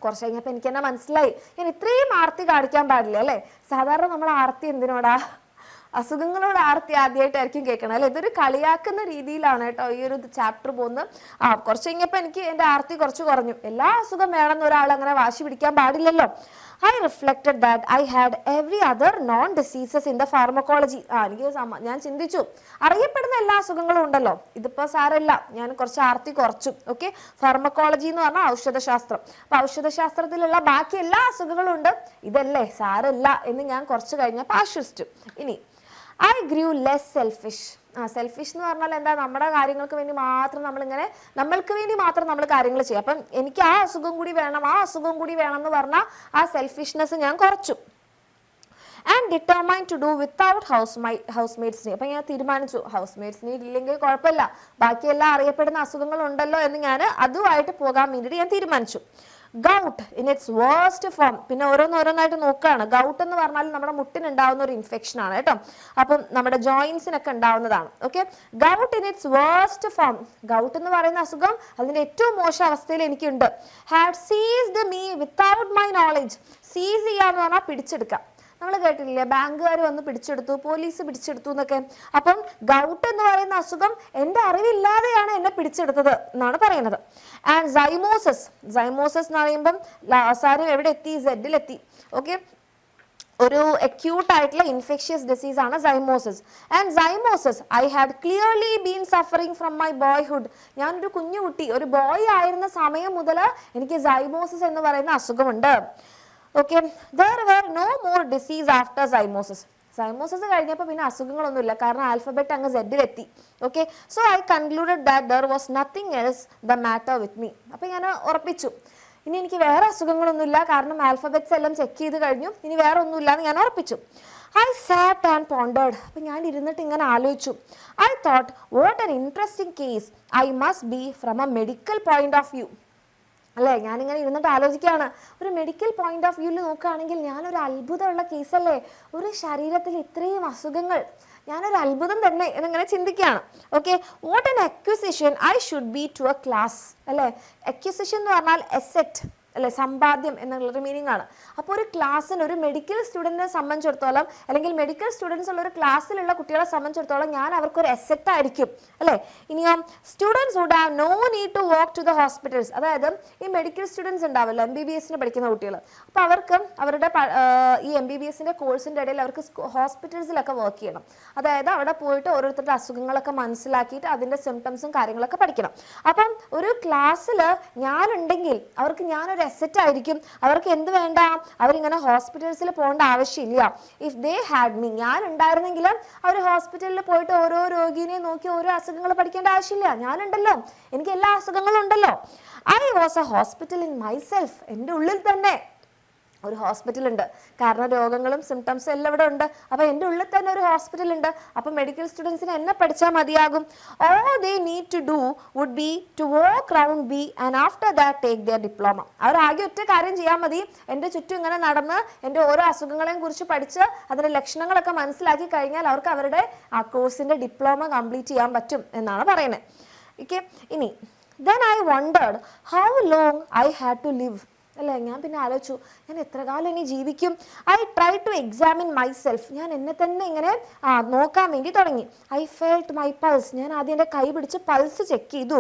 കുറച്ച് കഴിഞ്ഞപ്പോൾ എനിക്ക് തന്നെ മനസ്സിലായി, ഞാൻ ഇത്രയും ആർത്തി കാണിക്കാൻ പാടില്ല അല്ലേ. സാധാരണ നമ്മൾ ആർത്തി എന്തിനോടാ? അസുഖങ്ങളോട് ആർത്തി ആദ്യമായിട്ടായിരിക്കും കേൾക്കണം അല്ലെ. ഇതൊരു കളിയാക്കുന്ന രീതിയിലാണ് കേട്ടോ ഈ ഒരു ചാപ്റ്റർ പോകുന്നത്. കുറച്ച് കഴിഞ്ഞപ്പോൾ എനിക്ക് എൻ്റെ ആർത്തി കുറച്ച് കുറഞ്ഞു. എല്ലാ അസുഖം വേണമെന്ന് ഒരാൾ അങ്ങനെ വാശി പിടിക്കാൻ പാടില്ലല്ലോ. I reflected that I had every other non-diseases in the pharmacology. ഞാൻ ചിന്തിച്ചു, അറിയപ്പെടുന്ന എല്ലാ അസുഖങ്ങളും ഉണ്ടല്ലോ, ഇതിപ്പോൾ സാരമില്ല, ഞാൻ കുറച്ച് ആർത്തി കുറച്ചു. ഓക്കെ, ഫാർമക്കോളജി എന്ന് പറഞ്ഞാൽ ഔഷധശാസ്ത്രം. അപ്പൊ ഔഷധശാസ്ത്രത്തിലുള്ള ബാക്കി എല്ലാ അസുഖങ്ങളും ഉണ്ട്, ഇതല്ലേ സാരമില്ല എന്ന് ഞാൻ കുറച്ച് കഴിഞ്ഞപ്പോൾ ആശ്വസിച്ചു. ഇനി I Gru less selfish. Selfish എന്ന് പറഞ്ഞാൽ എന്താ, നമ്മുടെ കാര്യങ്ങൾക്ക് വേണ്ടി മാത്രം നമ്മളിങ്ങനെ നമ്മൾക്ക് വേണ്ടി മാത്രം നമ്മൾ കാര്യങ്ങൾ ചെയ്യും. അപ്പം എനിക്ക് ആ അസുഖം കൂടി വേണം, ആ അസുഖം കൂടി വേണം എന്ന് പറഞ്ഞാൽ ആ സെൽഫിഷ്നെസ് ഞാൻ കുറച്ചു. And determine to do without housemaids നീ. അപ്പം ഞാൻ തീരുമാനിച്ചു, ഹൗസ്മെയ്ഡ്സ് നീ ഇല്ലെങ്കിൽ കുഴപ്പമില്ല, ബാക്കിയെല്ലാം അറിയപ്പെടുന്ന അസുഖങ്ങൾ ഉണ്ടല്ലോ എന്ന് ഞാൻ അതുമായിട്ട് പോകാൻ വേണ്ടിയിട്ട് ഞാൻ തീരുമാനിച്ചു. Gout in its worst form. പിന്നെ ഓരോന്നോരോന്നായിട്ട് നോക്കുകയാണ്. ഗൗട്ട് എന്ന് പറഞ്ഞാൽ നമ്മുടെ മുട്ടിനുണ്ടാവുന്ന ഒരു ഇൻഫെക്ഷൻ ആണ് കേട്ടോ. അപ്പം നമ്മുടെ ജോയിൻസിനൊക്കെ ഉണ്ടാവുന്നതാണ്. Okay, gout in its worst form. Gout എന്ന് പറയുന്ന അസുഖം അതിന്റെ ഏറ്റവും മോശം അവസ്ഥയിൽ എനിക്കുണ്ട്. Had seized me without my knowledge. Seize ചെയ്യാന്ന് പറഞ്ഞാൽ പിടിച്ചെടുക്കാം. നമ്മൾ കേട്ടില്ലേ, ബാങ്കുകാർ വന്ന് പിടിച്ചെടുത്തു, പോലീസ് പിടിച്ചെടുത്തു എന്നൊക്കെ. അപ്പം ഗൗട്ട് എന്ന് പറയുന്ന അസുഖം എൻ്റെ അറിവില്ലാതെയാണ് എന്നെ പിടിച്ചെടുത്തത് എന്നാണ് പറയുന്നത്. ആൻഡ് സൈമോസിസ്. സൈമോസിസ് എന്ന് പറയുമ്പം അവസാനം എവിടെ എത്തി? സെഡിലെത്തി. ഓക്കെ, ഒരു അക്യൂട്ട് ആയിട്ടുള്ള ഇൻഫെക്ഷ്യസ് ഡിസീസ് ആണ് zymosis. And zymosis I had clearly been suffering from my boyhood. ഞാനൊരു കുഞ്ഞുകുട്ടി, ഒരു ബോയ് ആയിരുന്ന സമയം മുതൽ എനിക്ക് സൈമോസിസ് എന്ന് പറയുന്ന അസുഖമുണ്ട്. Okay, there were no more disease after zymosis. Zymosis കഴിഞ്ഞപ്പോൾ പിന്നെ അസുഖങ്ങളൊന്നുമില്ല, കാരണം ആൽഫബറ്റ് അങ്ങ് സെഡിലെത്തി. Okay, so I concluded that there was nothing else the matter with me. അപ്പം ഞാൻ ഉറപ്പിച്ചു, ഇനി എനിക്ക് വേറെ അസുഖങ്ങളൊന്നുമില്ല, കാരണം ആൽഫബറ്റ്സ് എല്ലാം ചെക്ക് ചെയ്ത് കഴിഞ്ഞു, ഇനി വേറെ ഒന്നുമില്ല എന്ന് ഞാൻ ഉറപ്പിച്ചു. I SAT and പോണ്ടേഡ്. അപ്പം ഞാൻ ഇരുന്നിട്ട് ഇങ്ങനെ ആലോചിച്ചു. I thought what an interesting case I must be from A medical point of view. അല്ലേ, ഞാനിങ്ങനെ ഇരുന്നിട്ട് ആലോചിക്കുകയാണ്, ഒരു മെഡിക്കൽ പോയിന്റ് ഓഫ് വ്യൂവിൽ നോക്കുകയാണെങ്കിൽ ഞാനൊരു അത്ഭുതമുള്ള കേസല്ലേ, ഒരു ശരീരത്തിൽ ഇത്രയും അസുഖങ്ങൾ, ഞാനൊരു അത്ഭുതം തന്നെ എന്നിങ്ങനെ ചിന്തിക്കുകയാണ്. Okay, what an acquisition I should be to a class. അല്ലേ, അക്വിസിഷൻ എന്ന് പറഞ്ഞാൽ എസെറ്റ് അല്ലെ, സമ്പാദ്യം എന്നുള്ളൊരു മീനിങ് ആണ്. അപ്പോൾ ഒരു ക്ലാസ്സിന്, ഒരു മെഡിക്കൽ സ്റ്റുഡൻറ്റിനെ സംബന്ധിച്ചിടത്തോളം അല്ലെങ്കിൽ മെഡിക്കൽ സ്റ്റുഡൻസ് ഉള്ള ഒരു ക്ലാസ്സിലുള്ള കുട്ടികളെ സംബന്ധിച്ചിടത്തോളം ഞാൻ അവർക്കൊരു എസെറ്റ് ആയിരിക്കും അല്ലേ. ഇനിയോ students would have no need to walk to the hospitals. അതായത് ഈ മെഡിക്കൽ സ്റ്റുഡൻസ് ഉണ്ടാവില്ല, MBBS പഠിക്കുന്ന കുട്ടികൾ, അപ്പോൾ അവർക്ക് അവരുടെ ഈ MBBS കോഴ്സിൻ്റെ ഇടയിൽ അവർക്ക് ഹോസ്പിറ്റൽസിലൊക്കെ വർക്ക് ചെയ്യണം. അതായത് അവിടെ പോയിട്ട് ഓരോരുത്തരുടെ അസുഖങ്ങളൊക്കെ മനസ്സിലാക്കിയിട്ട് അതിൻ്റെ സിംറ്റംസും കാര്യങ്ങളൊക്കെ പഠിക്കണം. അപ്പം ഒരു ക്ലാസ്സിൽ ഞാനുണ്ടെങ്കിൽ അവർക്ക് ഞാനൊരു അസറ്റ് ആയിരിക്കും. അവർക്ക് എന്ത് വേണ്ട, അവരിങ്ങനെ ഹോസ്പിറ്റൽസിൽ പോകേണ്ട ആവശ്യമില്ല. ഇഫ് ദേ ഹാഡ് മീ, ഞാൻ ഉണ്ടായിരുന്നെങ്കിലും അവർ ഹോസ്പിറ്റലിൽ പോയിട്ട് ഓരോ രോഗിനെ നോക്കി ഓരോ അസുഖങ്ങൾ പഠിക്കേണ്ട ആവശ്യമില്ല. ഞാനുണ്ടല്ലോ, എനിക്ക് എല്ലാ അസുഖങ്ങളും ഉണ്ടല്ലോ. I was A hospital in myself, എൻ്റെ ഉള്ളിൽ തന്നെ ഒരു ഹോസ്പിറ്റൽ ഉണ്ട്. കാരണം രോഗങ്ങളും സിംറ്റംസും എല്ലാം ഇവിടെ ഉണ്ട്. അപ്പോൾ എൻ്റെ ഉള്ളിൽ തന്നെ ഒരു ഹോസ്പിറ്റൽ ഉണ്ട്. അപ്പോൾ മെഡിക്കൽ സ്റ്റുഡൻസിന് എന്നെ പഠിച്ചാൽ മതിയാകും. All they need to do would be to walk round be and after that take their diploma. അവർ ആകെ ഒറ്റ കാര്യം ചെയ്യാൻ മതി, എൻ്റെ ചുറ്റും ഇങ്ങനെ നടന്ന് എൻ്റെ ഓരോ അസുഖങ്ങളെയും കുറിച്ച് പഠിച്ച് അതിൻ്റെ ലക്ഷണങ്ങളൊക്കെ മനസ്സിലാക്കി കഴിഞ്ഞാൽ അവർക്ക് അവരുടെ ആ കോഴ്സിൻ്റെ ഡിപ്ലോമ കംപ്ലീറ്റ് ചെയ്യാൻ പറ്റും എന്നാണ് പറയുന്നത്. ഓക്കെ, ഇനി then I wondered how long I had to live. അല്ലേ, ഞാൻ പിന്നെ ആലോചിച്ചു ഞാൻ എത്ര കാലം ഇനി ജീവിക്കും. I try to examine myself, ഞാൻ എന്നെ തന്നെ ഇങ്ങനെ നോക്കാൻ വേണ്ടി തുടങ്ങി. ഐ ഫെൽറ്റ് മൈ പൾസ്, ഞാൻ ആദ്യം എൻ്റെ കൈ പിടിച്ച് പൾസ് ചെക്ക് ചെയ്തു.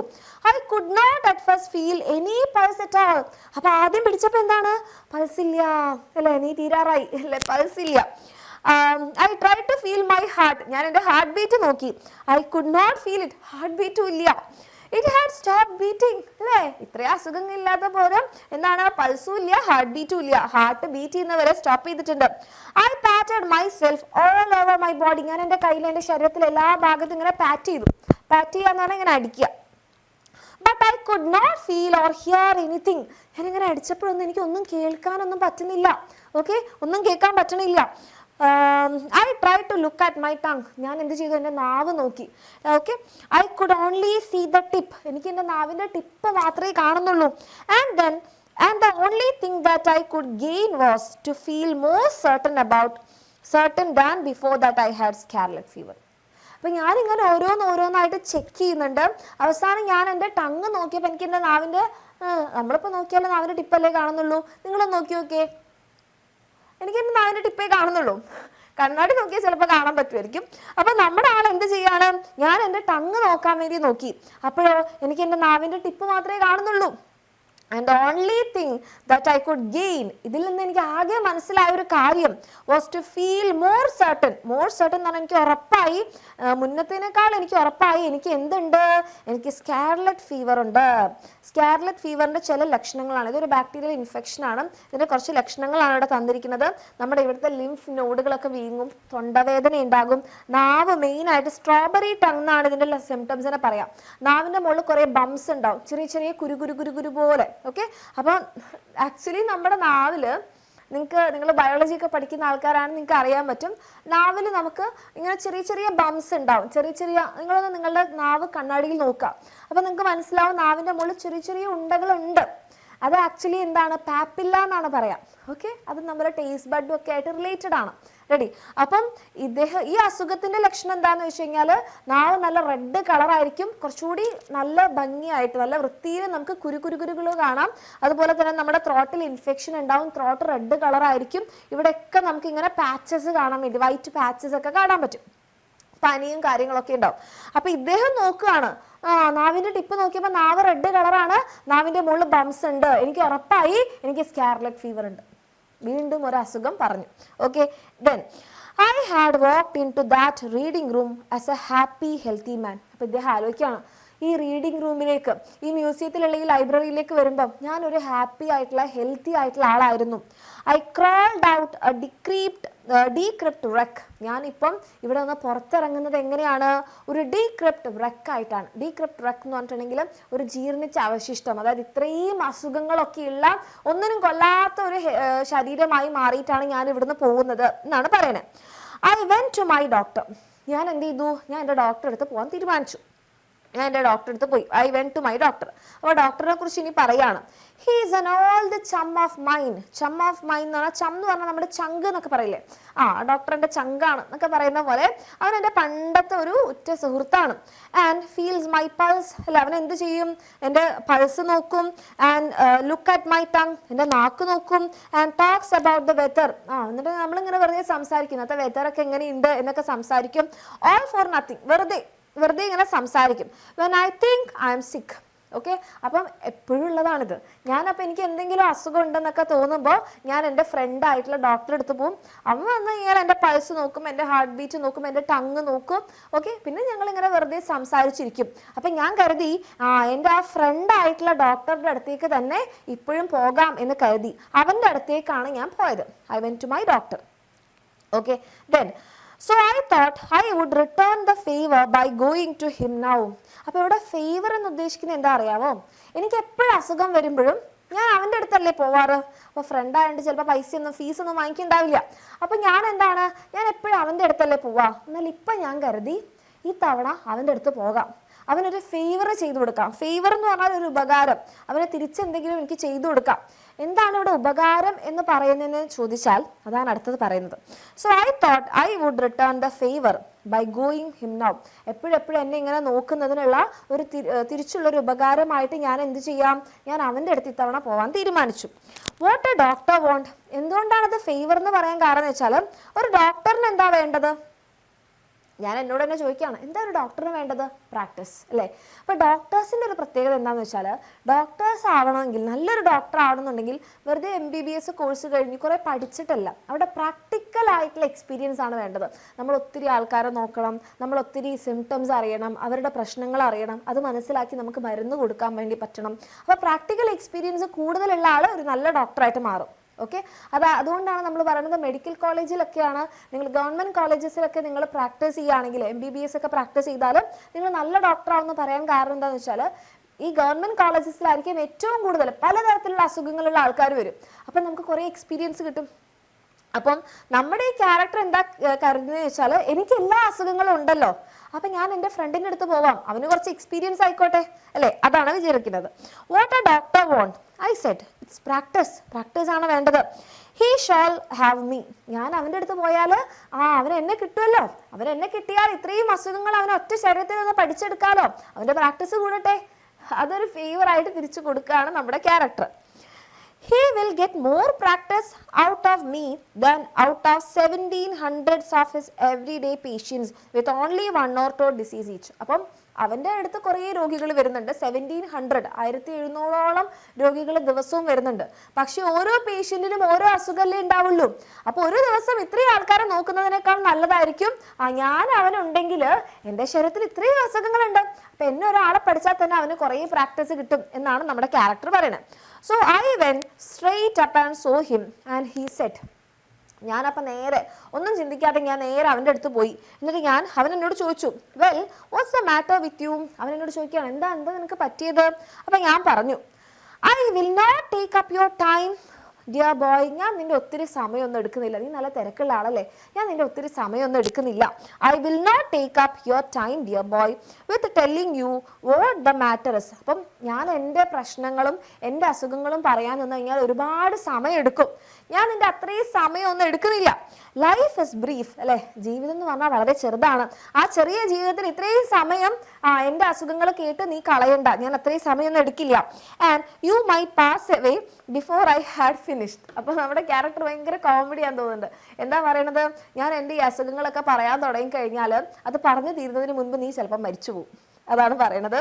I could not at first feel any pulse at all. അപ്പോൾ ആദ്യം പിടിച്ചപ്പോൾ എന്താണ്, പൾസ് ഇല്ല അല്ലേ, നീ തീരാറായി അല്ലേ, പൾസ് ഇല്ല. I try to feel my heart, ഞാൻ എൻ്റെ ഹാർട്ട് ബീറ്റ് നോക്കി. I could not feel it, heart ബീറ്റും ഇല്ല. ഇറ്റ് ഹാഡ് സ്റ്റോപ്പ് ബീറ്റിംഗ് അല്ലേ, ഇത്രയും അസുഖങ്ങളില്ലാത്ത പോലും എന്താണ്, പൾസും ഇല്ല ഹാർട്ട് ബീറ്റും ഇല്ല, ഹാർട്ട് ബീറ്റ് ചെയ്യുന്നവരെ സ്റ്റോപ്പ് ചെയ്തിട്ടുണ്ട്. I patted my self all over my body, ഞാൻ എൻ്റെ കയ്യിൽ എൻ്റെ ശരീരത്തിൽ എല്ലാ ഭാഗത്തും ഇങ്ങനെ പാറ്റ് ചെയ്തു. പാറ്റ് ചെയ്യുക എന്ന് പറഞ്ഞാൽ ഇങ്ങനെ അടിക്കുക. But I could not feel or hear anything, ഞാനിങ്ങനെ അടിച്ചപ്പോഴൊന്നും എനിക്കൊന്നും കേൾക്കാനൊന്നും പറ്റുന്നില്ല. ഓക്കെ, ഒന്നും കേൾക്കാൻ പറ്റണില്ല. I try to look at my tongue, ഞാൻ എന്ത് ചെയ്തു, എൻ്റെ നാവ് നോക്കി. Okay, I could only see the tip, എനിക്ക് എൻ്റെ നാവിൻ്റെ ടിപ്പ് മാത്രമേ കാണുന്നുള്ളൂ. And the only thing that I could gain was to feel more certain than before that I had scarlet fever. അപ്പം ഞാനിങ്ങനെ ഓരോന്നായിട്ട് ചെക്ക് ചെയ്യുന്നുണ്ട്. അവസാനം ഞാൻ എൻ്റെ ടങ് നോക്കിയപ്പോൾ എനിക്ക് എൻ്റെ നാവിൻ്റെ, നമ്മളിപ്പോൾ നോക്കിയാലും നാവിൻ്റെ ടിപ്പല്ലേ കാണുന്നുള്ളൂ, നിങ്ങളൊന്ന് നോക്കി നോക്കിയേ, എനിക്ക് എൻ്റെ നാവിൻ്റെ ടിപ്പേ കാണുന്നുള്ളൂ. കണ്ണാടി നോക്കിയാൽ ചിലപ്പോൾ കാണാൻ പറ്റുമായിരിക്കും. അപ്പം നമ്മുടെ ആൾ എന്ത് ചെയ്യാണ്, ഞാൻ എൻ്റെ ടങ് നോക്കാൻ വേണ്ടി നോക്കി, അപ്പോഴോ എനിക്ക് എൻ്റെ നാവിൻ്റെ ടിപ്പ് മാത്രമേ കാണുന്നുള്ളൂ. And only thing that I could gain, ഇതിൽ നിന്ന് എനിക്ക് ആകെ മനസ്സിലായ ഒരു കാര്യം was to feel more certain എന്ന് പറഞ്ഞാൽ എനിക്ക് ഉറപ്പായി, മുന്നത്തേനേക്കാൾ എനിക്ക് ഉറപ്പായി എനിക്ക് എന്തുണ്ട്, എനിക്ക് സ്കാർലറ്റ് ഫീവർ ഉണ്ട്. സ്കാർലറ്റ് ഫീവറിൻ്റെ ചില ലക്ഷണങ്ങളാണ്, ഇതൊരു ബാക്ടീരിയൽ ഇൻഫെക്ഷൻ ആണ്. ഇതിൻ്റെ കുറച്ച് ലക്ഷണങ്ങളാണ് ഇവിടെ തന്നിരിക്കുന്നത്. നമ്മുടെ ഇവിടുത്തെ ലിംഫ് നോഡുകളൊക്കെ വീങ്ങും, തൊണ്ടവേദന ഉണ്ടാകും, നാവ് മെയിനായിട്ട് സ്ട്രോബെറി ടങ് എന്നാണ് ഇതിൻ്റെ സിംറ്റംസിനെ പറയാം. നാവിൻ്റെ മുകളിൽ കുറേ ബംസ് ഉണ്ടാവും, ചെറിയ ചെറിയ കുരു പോലെ. ഓക്കെ, അപ്പം ആക്ച്വലി നമ്മുടെ നാവില് നിങ്ങൾ ബയോളജി ഒക്കെ പഠിക്കുന്ന ആൾക്കാരാണ്, നിങ്ങൾക്ക് അറിയാൻ പറ്റും, നാവിൽ നമുക്ക് ഇങ്ങനെ ചെറിയ ചെറിയ ബംസ് ഉണ്ടാവും, നിങ്ങളൊന്ന് നിങ്ങളുടെ നാവ് കണ്ണാടിയിൽ നോക്കുക. അപ്പം നിങ്ങൾക്ക് മനസ്സിലാവും നാവിൻ്റെ മുകളിൽ ചെറിയ ചെറിയ ഉണ്ടകളുണ്ട്. അത് ആക്ച്വലി എന്താണ്, പാപ്പില്ല എന്നാണ് പറയാം. ഓക്കെ, അത് നമ്മുടെ ടേസ്റ്റ് ബഡും ഒക്കെ ആയിട്ട് റിലേറ്റഡ് ആണ്. റെഡി? അപ്പം ഈ അസുഖത്തിന്റെ ലക്ഷണം എന്താണെന്ന് വെച്ച് കഴിഞ്ഞാൽ നാവ് നല്ല റെഡ് കളറായിരിക്കും, കുറച്ചുകൂടി നല്ല ഭംഗിയായിട്ട് നല്ല വൃത്തിയിൽ നമുക്ക് കുരുകുരുകൾ കാണാം. അതുപോലെ തന്നെ നമ്മുടെ ത്രോട്ടിൽ ഇൻഫെക്ഷൻ ഉണ്ടാവും, ത്രോട്ട് റെഡ് കളറായിരിക്കും. ഇവിടെയൊക്കെ നമുക്ക് ഇങ്ങനെ പാച്ചസ് കാണാൻ വേണ്ടി വൈറ്റ് പാച്ചസ് ഒക്കെ കാണാൻ പറ്റും, പനിയും കാര്യങ്ങളൊക്കെ ഉണ്ടാവും. അപ്പൊ ഇദ്ദേഹം നോക്കുകയാണ്, നാവിന്റെ ടിപ്പ് നോക്കിയപ്പോൾ നാവ് റെഡ് കളറാണ്, നാവിന്റെ മുകളിൽ ബംസ് ഉണ്ട്, എനിക്ക് ഉറപ്പായി എനിക്ക് സ്കാർലറ്റ് ഫീവർ ഉണ്ട്. വീണ്ടും ഒരു അസുഖം പറഞ്ഞു. Okay, then I had walked into that reading room as a happy healthy man. അപ്പൊ ഇദ്ദേഹം ആലോചിക്കുകയാണ്, ഈ റീഡിംഗ് റൂമിലേക്ക്, ഈ മ്യൂസിയത്തിലുള്ള ഈ ലൈബ്രറിയിലേക്ക് വരുമ്പം ഞാനൊരു ഹാപ്പി ആയിട്ടുള്ള ഹെൽത്തി ആയിട്ടുള്ള ആളായിരുന്നു. I crawled out decrypt wreck. ഞാനിപ്പം ഇവിടെ നിന്ന് പുറത്തിറങ്ങുന്നത് എങ്ങനെയാണ്, ഒരു ഡീക്രിപ്റ്റ് റെക്ക് ആയിട്ടാണ്. ഡീക്രിപ്റ്റ് റെക്ക് എന്ന് പറഞ്ഞിട്ടുണ്ടെങ്കിൽ ഒരു ജീർണിച്ച അവശിഷ്ടം, അതായത് ഇത്രയും അസുഖങ്ങളൊക്കെയുള്ള ഒന്നിനും കൊല്ലാത്ത ഒരു ശരീരമായി മാറിയിട്ടാണ് ഞാൻ ഇവിടുന്ന് പോകുന്നത് എന്നാണ് പറയുന്നത്. I went to my doctor. ഞാൻ എന്ത് ചെയ്തു, ഞാൻ എൻ്റെ ഡോക്ടറെ അടുത്ത് പോകാൻ തീരുമാനിച്ചു. ഞാൻ എൻ്റെ ഡോക്ടറെ അടുത്ത് പോയി. I went to my doctor. അപ്പോൾ ഡോക്ടറെ കുറിച്ച് ഇനി പറയാണ്, he is an old chum of mine. Chum of mine എന്ന് പറഞ്ഞാൽ, ചം എന്ന് പറഞ്ഞാൽ നമ്മുടെ ചങ്ക് എന്നൊക്കെ പറയില്ലേ, ഡോക്ടർ എൻ്റെ ചങ്കാണ് എന്നൊക്കെ പറയുന്ന പോലെ അവൻ എൻ്റെ പണ്ടത്തെ ഒരു ഉറ്റ സുഹൃത്താണ്. And feels my pulse. അല്ല, അവൻ എന്ത് ചെയ്യും, എൻ്റെ പൾസ് നോക്കും. And look at my tongue, എൻ്റെ നാക്ക് നോക്കും. And talks about the weather. എന്നിട്ട് നമ്മളിങ്ങനെ വെറുതെ സംസാരിക്കും, അന്നത്തെ വെതറൊക്കെ എങ്ങനെയുണ്ട് എന്നൊക്കെ സംസാരിക്കും. ഓൾ ഫോർ നത്തിങ്, വെറുതെ ഇങ്ങനെ സംസാരിക്കും. When I think I M സിക്ക്, ഓക്കെ, അപ്പം എപ്പോഴും ഉള്ളതാണിത്. ഞാനപ്പോൾ എനിക്ക് എന്തെങ്കിലും അസുഖം ഉണ്ടെന്നൊക്കെ തോന്നുമ്പോൾ ഞാൻ എൻ്റെ ഫ്രണ്ട് ആയിട്ടുള്ള ഡോക്ടറെ അടുത്ത് പോകും. അവൻ വന്ന് കഴിഞ്ഞാൽ എൻ്റെ പൾസ് നോക്കും, എൻ്റെ ഹാർട്ട് ബീറ്റ് നോക്കും, എൻ്റെ ടങ് നോക്കും. ഓക്കെ, പിന്നെ ഞങ്ങൾ ഇങ്ങനെ വെറുതെ സംസാരിച്ചിരിക്കും. അപ്പം ഞാൻ കരുതി എൻ്റെ ആ ഫ്രണ്ട് ആയിട്ടുള്ള ഡോക്ടറുടെ അടുത്തേക്ക് തന്നെ ഇപ്പോഴും പോകാം എന്ന് കരുതി അവൻ്റെ അടുത്തേക്കാണ് ഞാൻ പോയത്. I went to my doctor. Okay, then so I thought I would return the favor by going to him now. അപ്പോൾ ഇവിടെ ഫേവർ എന്ന് ഉദ്ദേശിക്കുന്നത് എന്താ അറിയാമോ? എനിക്ക് എപ്പോഴും അസുഖം വരുമ്പോഴും ഞാൻ അവൻ്റെ അടുത്തല്ലേ പോവാറ്. അപ്പോൾ ഫ്രണ്ട് ആയതുകൊണ്ട് ചിലപ്പോൾ പൈസയൊന്നും ഫീസൊന്നും വാങ്ങിക്കുന്നുണ്ടാവില്ല. അപ്പോൾ ഞാൻ എപ്പോഴും അവൻ്റെ അടുത്തല്ലേ പോവാ. എന്നാൽ ഇപ്പം ഞാൻ കരുതി ഈ തവണ അവൻ്റെ അടുത്ത് പോകാം, അവനൊരു ഫേവർ ചെയ്തു കൊടുക്കാം. ഫേവർ എന്ന് പറഞ്ഞാൽ ഒരു ഉപകാരം, അവനെ തിരിച്ചെന്തെങ്കിലും എനിക്ക് ചെയ്തു കൊടുക്കാം. എന്താണ് ഇവിടെ ഉപകാരം എന്ന് പറയുന്നതെന്ന് ചോദിച്ചാൽ അതാണ് അടുത്തത് പറയുന്നത്. So I thought I would return the favour by going him now. എപ്പോഴെപ്പോഴും എന്നെ ഇങ്ങനെ നോക്കുന്നതിനുള്ള ഒരു തിരിച്ചുള്ളൊരു ഉപകാരമായിട്ട് ഞാൻ എന്ത് ചെയ്യാം, ഞാൻ അവൻ്റെ അടുത്ത് ഇത്തവണ പോകാൻ തീരുമാനിച്ചു. What a doctor want. എന്തുകൊണ്ടാണത് ഫേവർ എന്ന് പറയാൻ കാരണം എന്ന് വെച്ചാൽ ഒരു ഡോക്ടറിന് എന്താ വേണ്ടത്? ഞാൻ എന്നോട് തന്നെ ചോദിക്കുകയാണ്, എന്താ ഒരു ഡോക്ടറിന് വേണ്ടത്? പ്രാക്ടീസ് അല്ലേ. അപ്പോൾ ഡോക്ടേഴ്സിൻ്റെ ഒരു പ്രത്യേകത എന്താണെന്ന് വെച്ചാൽ, ഡോക്ടേഴ്സ് ആവണമെങ്കിൽ, നല്ലൊരു ഡോക്ടർ ആവണമെന്നുണ്ടെങ്കിൽ വെറുതെ MBBS കോഴ്സ് കഴിഞ്ഞ് കുറേ പഠിച്ചിട്ടല്ല, അവിടെ പ്രാക്ടിക്കൽ ആയിട്ടുള്ള എക്സ്പീരിയൻസ് ആണ് വേണ്ടത്. നമ്മൾ ഒത്തിരി ആൾക്കാരെ നോക്കണം, നമ്മൾ ഒത്തിരി സിംറ്റംസ് അറിയണം, അവരുടെ പ്രശ്നങ്ങൾ അറിയണം, അത് മനസ്സിലാക്കി നമുക്ക് മരുന്ന് കൊടുക്കാൻ വേണ്ടി പറ്റണം. അപ്പോൾ പ്രാക്ടിക്കൽ എക്സ്പീരിയൻസ് കൂടുതലുള്ള ആൾ ഒരു നല്ല ഡോക്ടറായിട്ട് മാറും. ഓക്കെ, അതുകൊണ്ടാണ് നമ്മൾ പറയുന്നത് മെഡിക്കൽ കോളേജിലൊക്കെയാണ്, നിങ്ങൾ ഗവൺമെൻറ് കോളേജസിലൊക്കെ നിങ്ങൾ പ്രാക്ടീസ് ചെയ്യുകയാണെങ്കിൽ, MBBS ഒക്കെ പ്രാക്ടീസ് ചെയ്താലും നിങ്ങൾ നല്ല ഡോക്ടറാണെന്ന് പറയാൻ കാരണം എന്താണെന്ന് വെച്ചാൽ, ഈ ഗവൺമെൻറ് കോളേജസിലായിരിക്കും ഏറ്റവും കൂടുതൽ പലതരത്തിലുള്ള അസുഖങ്ങളുള്ള ആൾക്കാർ വരും. അപ്പം നമുക്ക് കുറേ എക്സ്പീരിയൻസ് കിട്ടും. അപ്പം നമ്മുടെ ഈ ക്യാരക്ടർ എന്താ കരുതുന്നത് വെച്ചാൽ, എനിക്ക് എല്ലാ അസുഖങ്ങളും ഉണ്ടല്ലോ, അപ്പം ഞാൻ എൻ്റെ ഫ്രണ്ടിൻ്റെ അടുത്ത് പോവാം, അവന് കുറച്ച് എക്സ്പീരിയൻസ് ആയിക്കോട്ടെ അല്ലേ, അതാണ് വിചാരിക്കുന്നത്. What a doctor want. I said it's practice ആണ് വേണ്ടത്. He shall have me. ഞാൻ അവൻ്റെ അടുത്ത് പോയാൽ അവൻ എന്നെ കിട്ടുമല്ലോ, അവൻ എന്നെ കിട്ടിയാൽ ഇത്രയും അസുഖങ്ങൾ അവൻ ഒറ്റ ശരീരത്തിൽ നിന്ന് പഠിച്ചെടുക്കാമല്ലോ, അവൻ്റെ പ്രാക്ടീസ് കൂടട്ടെ. അതൊരു ഫേവറായിട്ട് തിരിച്ചു കൊടുക്കുകയാണ് നമ്മുടെ character. He will get more practice out of me than out of 1700 of his everyday patients with only 1 or 2 disease each. അപ്പം അവൻ്റെ അടുത്ത് കുറേ രോഗികൾ വരുന്നുണ്ട്. 1700 1700ഓളം രോഗികൾ ദിവസവും വരുന്നുണ്ട്. പക്ഷെ ഓരോ പേഷ്യൻറ്റിനും ഓരോ അസുഖമല്ലേ ഉണ്ടാവുള്ളൂ. അപ്പോൾ ഒരു ദിവസം ഇത്രയും ആൾക്കാരെ നോക്കുന്നതിനേക്കാൾ നല്ലതായിരിക്കും ഞാൻ അവനുണ്ടെങ്കിൽ എൻ്റെ ശരീരത്തിൽ ഇത്രയും അസുഖങ്ങളുണ്ട്, അപ്പം എന്നെ ഒരാളെ പഠിച്ചാൽ തന്നെ അവന് കുറേ പ്രാക്ടീസ് കിട്ടും എന്നാണ് നമ്മുടെ ക്യാരക്ടർ പറയുന്നത്. So I went straight up and saw him and he said. ഞാനപ്പം നേരെ ഒന്നും ചിന്തിക്കാതെ ഞാൻ നേരെ അവൻ്റെ അടുത്ത് പോയി. എന്നിട്ട് അവൻ എന്നോട് ചോദിച്ചു, well what's the matter with you. അവൻ എന്നോട് ചോദിക്കുകയാണ്, എന്താ നിനക്ക് പറ്റിയത്? അപ്പം ഞാൻ പറഞ്ഞു, I will not take up your time dear boy. ഞാൻ നിൻ്റെ ഒത്തിരി സമയമൊന്നും എടുക്കുന്നില്ല, നീ നല്ല തിരക്കുള്ള ആളല്ലേ, ഞാൻ നിൻ്റെ ഒത്തിരി സമയമൊന്നും എടുക്കുന്നില്ല. I will not take up your time dear boy with telling you what the matter is. അപ്പം ഞാൻ എൻ്റെ പ്രശ്നങ്ങളും എൻ്റെ അസുഖങ്ങളും പറയാൻ നിന്ന് കഴിഞ്ഞാൽ ഒരുപാട് സമയം എടുക്കും. ഞാൻ നിൻ്റെ അത്രയും സമയമൊന്നും എടുക്കുന്നില്ല. ലൈഫ് ഇസ് ബ്രീഫ് അല്ലേ, ജീവിതം എന്ന് പറഞ്ഞാൽ വളരെ ചെറുതാണ്. ആ ചെറിയ ജീവിതത്തിൽ ഇത്രയും സമയം എൻ്റെ അസുഖങ്ങൾ കേട്ട് നീ കളയണ്ട, ഞാൻ അത്രയും സമയമൊന്നും എടുക്കില്ല. And you might pass away before I had finished. അപ്പോൾ നമ്മുടെ ക്യാരക്ടർ ഭയങ്കര കോമഡിയാന്ന് തോന്നുന്നുണ്ട്. എന്താ പറയണത്, ഞാൻ എൻ്റെ ഈ അസുഖങ്ങളൊക്കെ പറയാൻ തുടങ്ങി കഴിഞ്ഞാൽ അത് പറഞ്ഞു തീരുന്നതിന് മുൻപ് നീ ചിലപ്പോൾ മരിച്ചു പോകും, അതാണ് പറയണത്.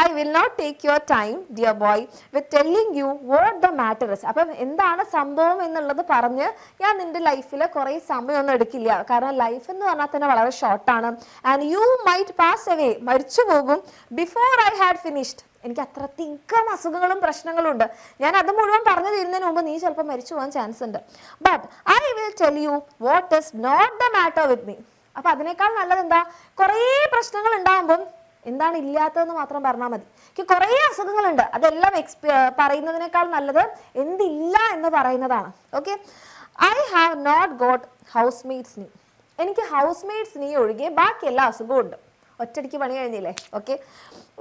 I will not take your time dear boy with telling you what the matter is. അപ്പം എന്താണ് സംഭവം എന്നുള്ളത് പറഞ്ഞ് ഞാൻ നിൻ്റെ ലൈഫിൽ കുറേ സമയമൊന്നും എടുക്കില്ല, കാരണം ലൈഫ് എന്ന് പറഞ്ഞാൽ തന്നെ വളരെ ഷോർട്ടാണ്. And you might pass away, മരിച്ചു പോകും, ബിഫോർ ഐ ഹാഡ് ഫിനിഷ്ഡ്. എനിക്ക് അത്രയധികം അസുഖങ്ങളും പ്രശ്നങ്ങളും ഉണ്ട്, ഞാൻ അത് മുഴുവൻ പറഞ്ഞു തീരുന്നതിന് മുമ്പ് നീ ചിലപ്പോൾ മരിച്ചു പോകാൻ ചാൻസ് ഉണ്ട്. But I will tell you what is not the matter with me. അപ്പം അതിനേക്കാൾ നല്ലത് എന്താ, കുറേ പ്രശ്നങ്ങൾ ഉണ്ടാകുമ്പം എന്താണ് ഇല്ലാത്തതെന്ന് മാത്രം പറഞ്ഞാൽ മതി. എനിക്ക് കുറേ അസുഖങ്ങളുണ്ട്, അതെല്ലാം പറയുന്നതിനേക്കാൾ നല്ലത് എന്തില്ല എന്ന് പറയുന്നതാണ്. Okay, I have not got housemaid's knee. എനിക്ക് ഹൗസ് മേറ്റ്സ് നീ ഒഴികെ ബാക്കി എല്ലാ അസുഖവും ഉണ്ട്. ഒറ്റടിക്ക് പണി കഴിഞ്ഞില്ലേ. Okay,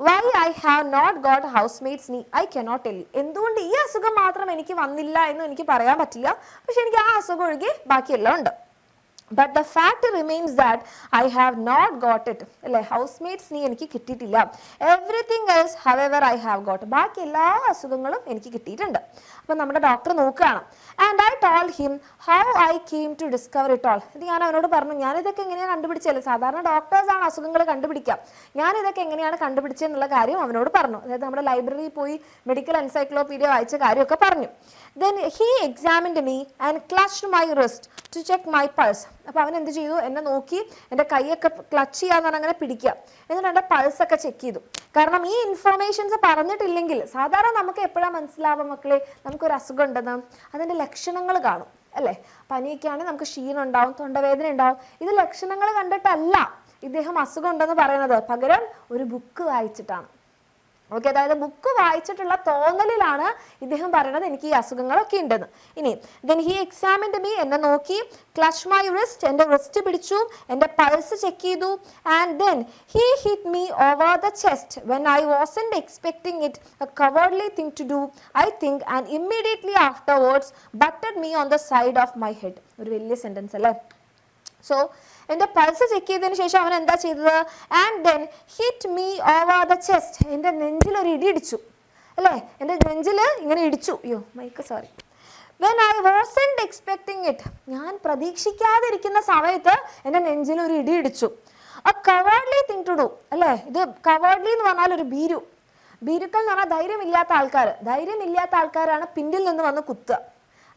why I have not got housemaid's knee I cannot tell you. എന്തുകൊണ്ട് ഈ അസുഖം മാത്രം എനിക്ക് വന്നില്ല എന്ന് എനിക്ക് പറയാൻ പറ്റില്ല, പക്ഷെ എനിക്ക് ആ അസുഖം ഒഴികെ ബാക്കിയെല്ലാം ഉണ്ട്. But the fact remains that I have not got it. അല്ലേ, ഹൗസ്മേറ്റ്സ് നീ എനിക്ക് കിട്ടിയിട്ടില്ല. Everything else however I have got. ബാക്കി എല്ലാ അസുഖങ്ങളും എനിക്ക് കിട്ടിയിട്ടുണ്ട്. അപ്പം നമ്മുടെ ഡോക്ടർ നോക്കുകയാണ്. And I told him how I came to discover it all. ഇത് ഞാൻ അവനോട് പറഞ്ഞു, ഞാനിതൊക്കെ എങ്ങനെയാണ് കണ്ടുപിടിച്ചത്? സാധാരണ ഡോക്ടേഴ്സാണ് അസുഖങ്ങൾ കണ്ടുപിടിക്കാം, ഞാനിതൊക്കെ എങ്ങനെയാണ് കണ്ടുപിടിച്ചതെന്നുള്ള കാര്യം അവനോട് പറഞ്ഞു. അതായത് നമ്മുടെ ലൈബ്രറിയിൽ പോയി മെഡിക്കൽ എൻസൈക്ലോപീഡിയ വായിച്ച കാര്യമൊക്കെ പറഞ്ഞു. Then he examined me and clutched my wrist to check my pulse. അപ്പോൾ അവൻ എന്ത് ചെയ്തു, എന്നെ നോക്കി എൻ്റെ കൈയൊക്കെ ക്ലച്ച് ചെയ്യാന്ന് പറഞ്ഞാൽ അങ്ങനെ പിടിക്കുക, എന്നിട്ട് എൻ്റെ പൾസൊക്കെ ചെക്ക് ചെയ്തു. കാരണം ഈ ഇൻഫർമേഷൻസ് പറഞ്ഞിട്ടില്ലെങ്കിൽ സാധാരണ നമുക്ക് എപ്പോഴാണ് മനസ്സിലാവുക മക്കളെ, നമുക്കൊരു അസുഖം ഉണ്ടെന്ന് അതിൻ്റെ ലക്ഷണങ്ങൾ കാണും അല്ലേ. പനിയൊക്കെയാണെങ്കിൽ നമുക്ക് ക്ഷീണം ഉണ്ടാവും, തൊണ്ടവേദന ഉണ്ടാവും. ഇത് ലക്ഷണങ്ങൾ കണ്ടിട്ടല്ല ഇദ്ദേഹം അസുഖം ഉണ്ടെന്ന് പറയുന്നത്, പകരം ഒരു ബുക്ക് വായിച്ചിട്ടാണ്. ഓക്കെ, അതായത് ബുക്ക് വായിച്ചിട്ടുള്ള തോന്നലിലാണ് ഇദ്ദേഹം പറയുന്നത് എനിക്ക് ഈ അസുഖങ്ങളൊക്കെ ഉണ്ടെന്ന്. ഇനി ദെൻ ഹി എക്സാമിൻഡ് മീ, എന്നെ നോക്കി, ക്ലച്ച് മൈ റിസ്റ്റ്, എൻ്റെ റിസ്റ്റ് പിടിച്ചു, എൻ്റെ പൾസ് ചെക്ക് ചെയ്തു. And then he hit me over the chest when I wasn't expecting it, a cowardly thing to do I think, and immediately afterwards butted me on the side of my head. ഒരു വലിയ sentence അല്ലേ. So എൻ്റെ pulse check ചെയ്തതിന് ശേഷം അവൻ എന്താ ചെയ്തത്, and then hit me over the chest, എൻ്റെ നെഞ്ചിൽ ഒരു ഇടി ഇടിച്ചു അല്ലേ, എൻ്റെ നെഞ്ചിൽ ഇങ്ങനെ ഇടിച്ചു. അയ്യോ mike sorry. When I wasn't expecting it, ഞാൻ പ്രതീക്ഷിക്കാതിരിക്കുന്ന സമയത്ത് എൻ്റെ നെഞ്ചിൽ ഒരു ഇടി ഇടിച്ചു. A cowardly thing to do അല്ലേ. ഇത് കവേർഡ്ലി എന്ന് പറഞ്ഞാൽ ഒരു ഭീരു. ഭീരുക്കൾ എന്ന് പറഞ്ഞാൽ ധൈര്യമില്ലാത്ത ആൾക്കാർ. ധൈര്യമില്ലാത്ത ആൾക്കാരാണ് പിന്നിൽ നിന്ന് വന്ന് കുത്തുക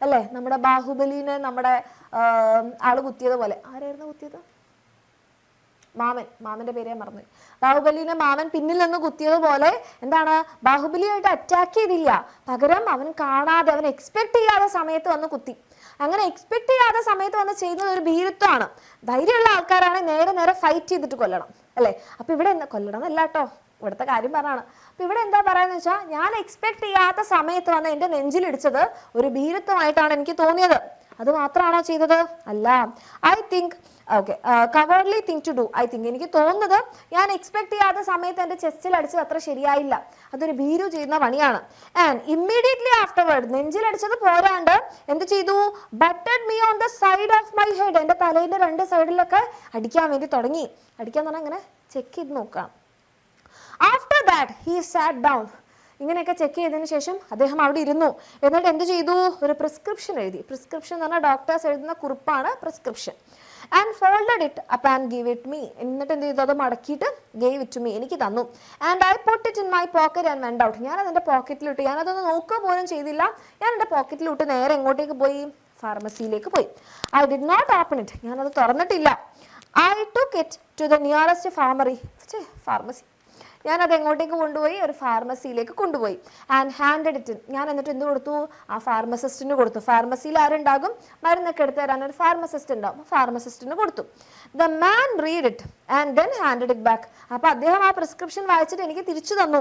അല്ലേ. നമ്മുടെ ബാഹുബലിനെ നമ്മുടെ ആള് കുത്തിയത് പോലെ, ആരായിരുന്നു കുത്തിയത്? മാമന്റെ പേര് ഞാൻ മറന്നു. ബാഹുബലിനെ മാമൻ പിന്നിൽ നിന്ന് കുത്തിയത് പോലെ എന്താണ്, ബാഹുബലിയായിട്ട് അറ്റാക്ക് ചെയ്തില്ല, പകരം അവൻ കാണാതെ, അവൻ എക്സ്പെക്ട് ചെയ്യാത്ത സമയത്ത് വന്ന് കുത്തി. അങ്ങനെ എക്സ്പെക്ട് ചെയ്യാത്ത സമയത്ത് വന്ന് ചെയ്യുന്നത് ഒരു ഭീരുത്വമാണ്. ധൈര്യമുള്ള ആൾക്കാരാണ് നേരെ ഫൈറ്റ് ചെയ്തിട്ട് കൊല്ലണം അല്ലേ. അപ്പൊ ഇവിടെ എന്താ, കൊല്ലണം എന്നല്ല കേട്ടോ, ഇവിടുത്തെ കാര്യം പറഞ്ഞാണ്. അപ്പൊ ഇവിടെ എന്താ പറയാന്ന് വെച്ചാൽ, ഞാൻ എക്സ്പെക്ട് ചെയ്യാത്ത സമയത്ത് വന്ന് എൻ്റെ നെഞ്ചിലിടിച്ചത് ഒരു ഭീരുത്വമായിട്ടാണ് എനിക്ക് തോന്നിയത്. അത് മാത്രമാണോ ചെയ്തത്? അല്ല. I think okay, cowardly thing to do. I think, എനിക്ക് തോന്നുന്നത് ഞാൻ എക്സ്പെക്ട് ചെയ്യാത്ത സമയത്ത് എൻ്റെ ചെസ്റ്റിൽ അടിച്ചത് അത്ര ശരിയായില്ല, അതൊരു ഭീരു ചെയ്യുന്ന പണിയാണ്. ആൻഡ് ഇമ്മീഡിയറ്റ്ലി ആഫ്റ്റർവേർഡ്, നെഞ്ചിലടിച്ചത് പോരാണ്ട് എന്ത് ചെയ്തു, butted me on the side of my head, എൻ്റെ തലയുടെ രണ്ട് സൈഡിലൊക്കെ അടിക്കാൻ വേണ്ടി തുടങ്ങി. അടിക്കാന്ന് പറഞ്ഞാൽ അങ്ങനെ ചെക്ക് ചെയ്ത് നോക്കാം. After that he sat down. ഇങ്ങനെയൊക്കെ ചെക്ക് ചെയ്തതിന് ശേഷം അദ്ദേഹം അവിടെ ഇരുന്നു. എന്നിട്ട് എന്ത് ചെയ്തു, ഒരു പ്രിസ്ക്രിപ്ഷൻ എഴുതി. പ്രിസ്ക്രിപ്ഷൻ എന്ന് പറഞ്ഞാൽ ഡോക്ടേഴ്സ് എഴുതുന്ന കുറിപ്പാണ് prescription. And folded it up and give it me. എന്നിട്ട് എന്ത് ചെയ്തു, അത് മടക്കിയിട്ട് ഗേവ് ഇറ്റ് ടു മീ, എനിക്ക് തന്നു. And I put it in my pocket and went out. ഞാൻ അതെൻ്റെ പോക്കറ്റിലിട്ട്, ഞാനതൊന്ന് നോക്കുക പോലും ചെയ്തില്ല, ഞാൻ എൻ്റെ പോക്കറ്റിലിട്ട് നേരെ എങ്ങോട്ടേക്ക് പോയി, ഫാർമസിയിലേക്ക് പോയി. I did not open it, ഞാനത് തുറന്നിട്ടില്ല. I took it to the nearest pharmacy. ഞാനത് എങ്ങോട്ടേക്ക് കൊണ്ടുപോയി, ഒരു ഫാർമസിയിലേക്ക് കൊണ്ടുപോയി. And handed it. ഞാൻ എന്നിട്ട് എന്ത് കൊടുത്തു, ആ ഫാർമസിസ്റ്റിന് കൊടുത്തു. ഫാർമസിയിൽ ആരുണ്ടാകും, മരുന്നൊക്കെ എടുത്ത് തരാൻ ഒരു ഫാർമസിസ്റ്റ് ഉണ്ടാവും, ഫാർമസിസ്റ്റിന് കൊടുത്തു. The man read it and then handed it back. അപ്പോൾ അദ്ദേഹം ആ പ്രിസ്ക്രിപ്ഷൻ വായിച്ചിട്ട് എനിക്ക് തിരിച്ചു തന്നു.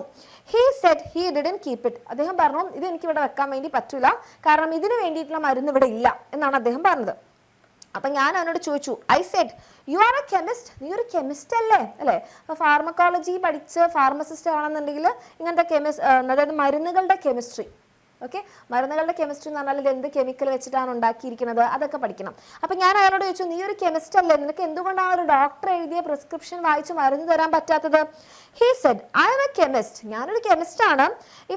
He said he didn't keep it. അദ്ദേഹം പറഞ്ഞു, ഇത് എനിക്ക് ഇവിടെ വെക്കാൻ വേണ്ടി പറ്റൂല, കാരണം ഇതിന് വേണ്ടിയിട്ടുള്ള മരുന്ന് ഇവിടെ ഇല്ല എന്നാണ് അദ്ദേഹം പറഞ്ഞത്. അപ്പം ഞാൻ അവനോട് ചോദിച്ചു, I said you are a chemist, നീ ഒരു കെമിസ്റ്റ് അല്ലേ അല്ലേ. അപ്പോൾ ഫാർമക്കോളജി പഠിച്ച് ഫാർമസിസ്റ്റ് ആണെന്നുണ്ടെങ്കിൽ ഇങ്ങനത്തെ അതായത് മരുന്നുകളുടെ കെമിസ്ട്രി, ഓക്കെ, മരുന്നുകളുടെ കെമിസ്ട്രി എന്ന് പറഞ്ഞാൽ ഇത് എന്ത് കെമിക്കൽ വെച്ചിട്ടാണ് ഉണ്ടാക്കിയിരിക്കുന്നത് അതൊക്കെ പഠിക്കണം. അപ്പം ഞാൻ അയാളോട് ചോദിച്ചു, നീ ഒരു കെമിസ്റ്റ് അല്ലേ, നിനക്ക് എന്തുകൊണ്ടാണ് ഒരു ഡോക്ടർ എഴുതിയ പ്രിസ്ക്രിപ്ഷൻ വായിച്ച് മരുന്ന് തരാൻ പറ്റാത്തത്? He said I am a chemist, ഞാനൊരു കെമിസ്റ്റ് ആണ്.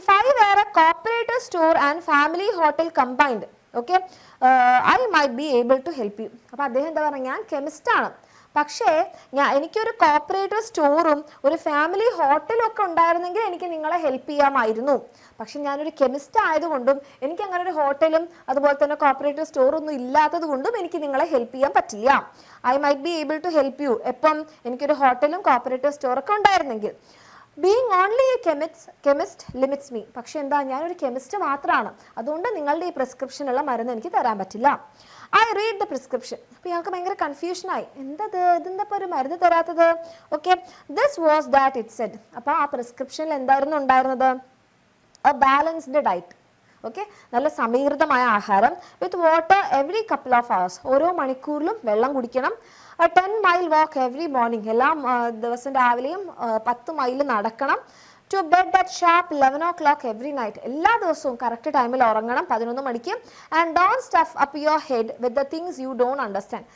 If I were a cooperative store and family hotel combined, okay, I might be able to help you. അപ്പോൾ അദ്ദേഹം എന്താ പറയുക, ഞാൻ കെമിസ്റ്റാണ്, പക്ഷേ എനിക്കൊരു കോപ്പറേറ്റീവ് സ്റ്റോറും ഒരു ഫാമിലി ഹോട്ടലും ഒക്കെ ഉണ്ടായിരുന്നെങ്കിൽ എനിക്ക് നിങ്ങളെ ഹെൽപ്പ് ചെയ്യാമായിരുന്നു. പക്ഷെ ഞാനൊരു കെമിസ്റ്റ് ആയതുകൊണ്ടും എനിക്ക് അങ്ങനെ ഒരു ഹോട്ടലും അതുപോലെ തന്നെ കോപ്പറേറ്റീവ് സ്റ്റോറൊന്നും ഇല്ലാത്തത് കൊണ്ടും എനിക്ക് നിങ്ങളെ ഹെൽപ്പ് ചെയ്യാൻ പറ്റില്ല. I might be able to help you. എപ്പം എനിക്കൊരു ഹോട്ടലും കോപ്പറേറ്റീവ് സ്റ്റോറൊക്കെ ഉണ്ടായിരുന്നെങ്കിൽ. Being only a chemist limits me. പക്ഷെ എന്താ, ഞാനൊരു കെമിസ്റ്റ് മാത്രമാണ്, അതുകൊണ്ട് നിങ്ങളുടെ ഈ പ്രിസ്ക്രിപ്ഷനുള്ള മരുന്ന് എനിക്ക് തരാൻ പറ്റില്ല. I read the prescription. അപ്പോൾ ഞങ്ങൾക്ക് ഭയങ്കര കൺഫ്യൂഷനായി, ഇതെന്താ ഒരു മരുന്ന് തരാത്തത്? Okay, this was that it said. അപ്പോൾ ആ പ്രിസ്ക്രിപ്ഷനിൽ എന്തായിരുന്നു ഉണ്ടായിരുന്നത്, എ ബാലൻസ്ഡ് ഡയറ്റ്, ഓക്കെ, നല്ല സമീകൃതമായ ആഹാരം, with water every couple of hours, ഓരോ മണിക്കൂറിലും വെള്ളം കുടിക്കണം. 10 മൈൽ വാക്ക് എവറി മോർണിംഗ്, എല്ലാ ദിവസം രാവിലെയും 10 മൈൽ നടക്കണം. To bed at sharp 11 o'clock every night. എല്ലാ ദിവസവും കറക്റ്റ് ടൈമിൽ ഉറങ്ങണം 11 മണിക്ക്. And don't stuff up your head with the things you don't understand.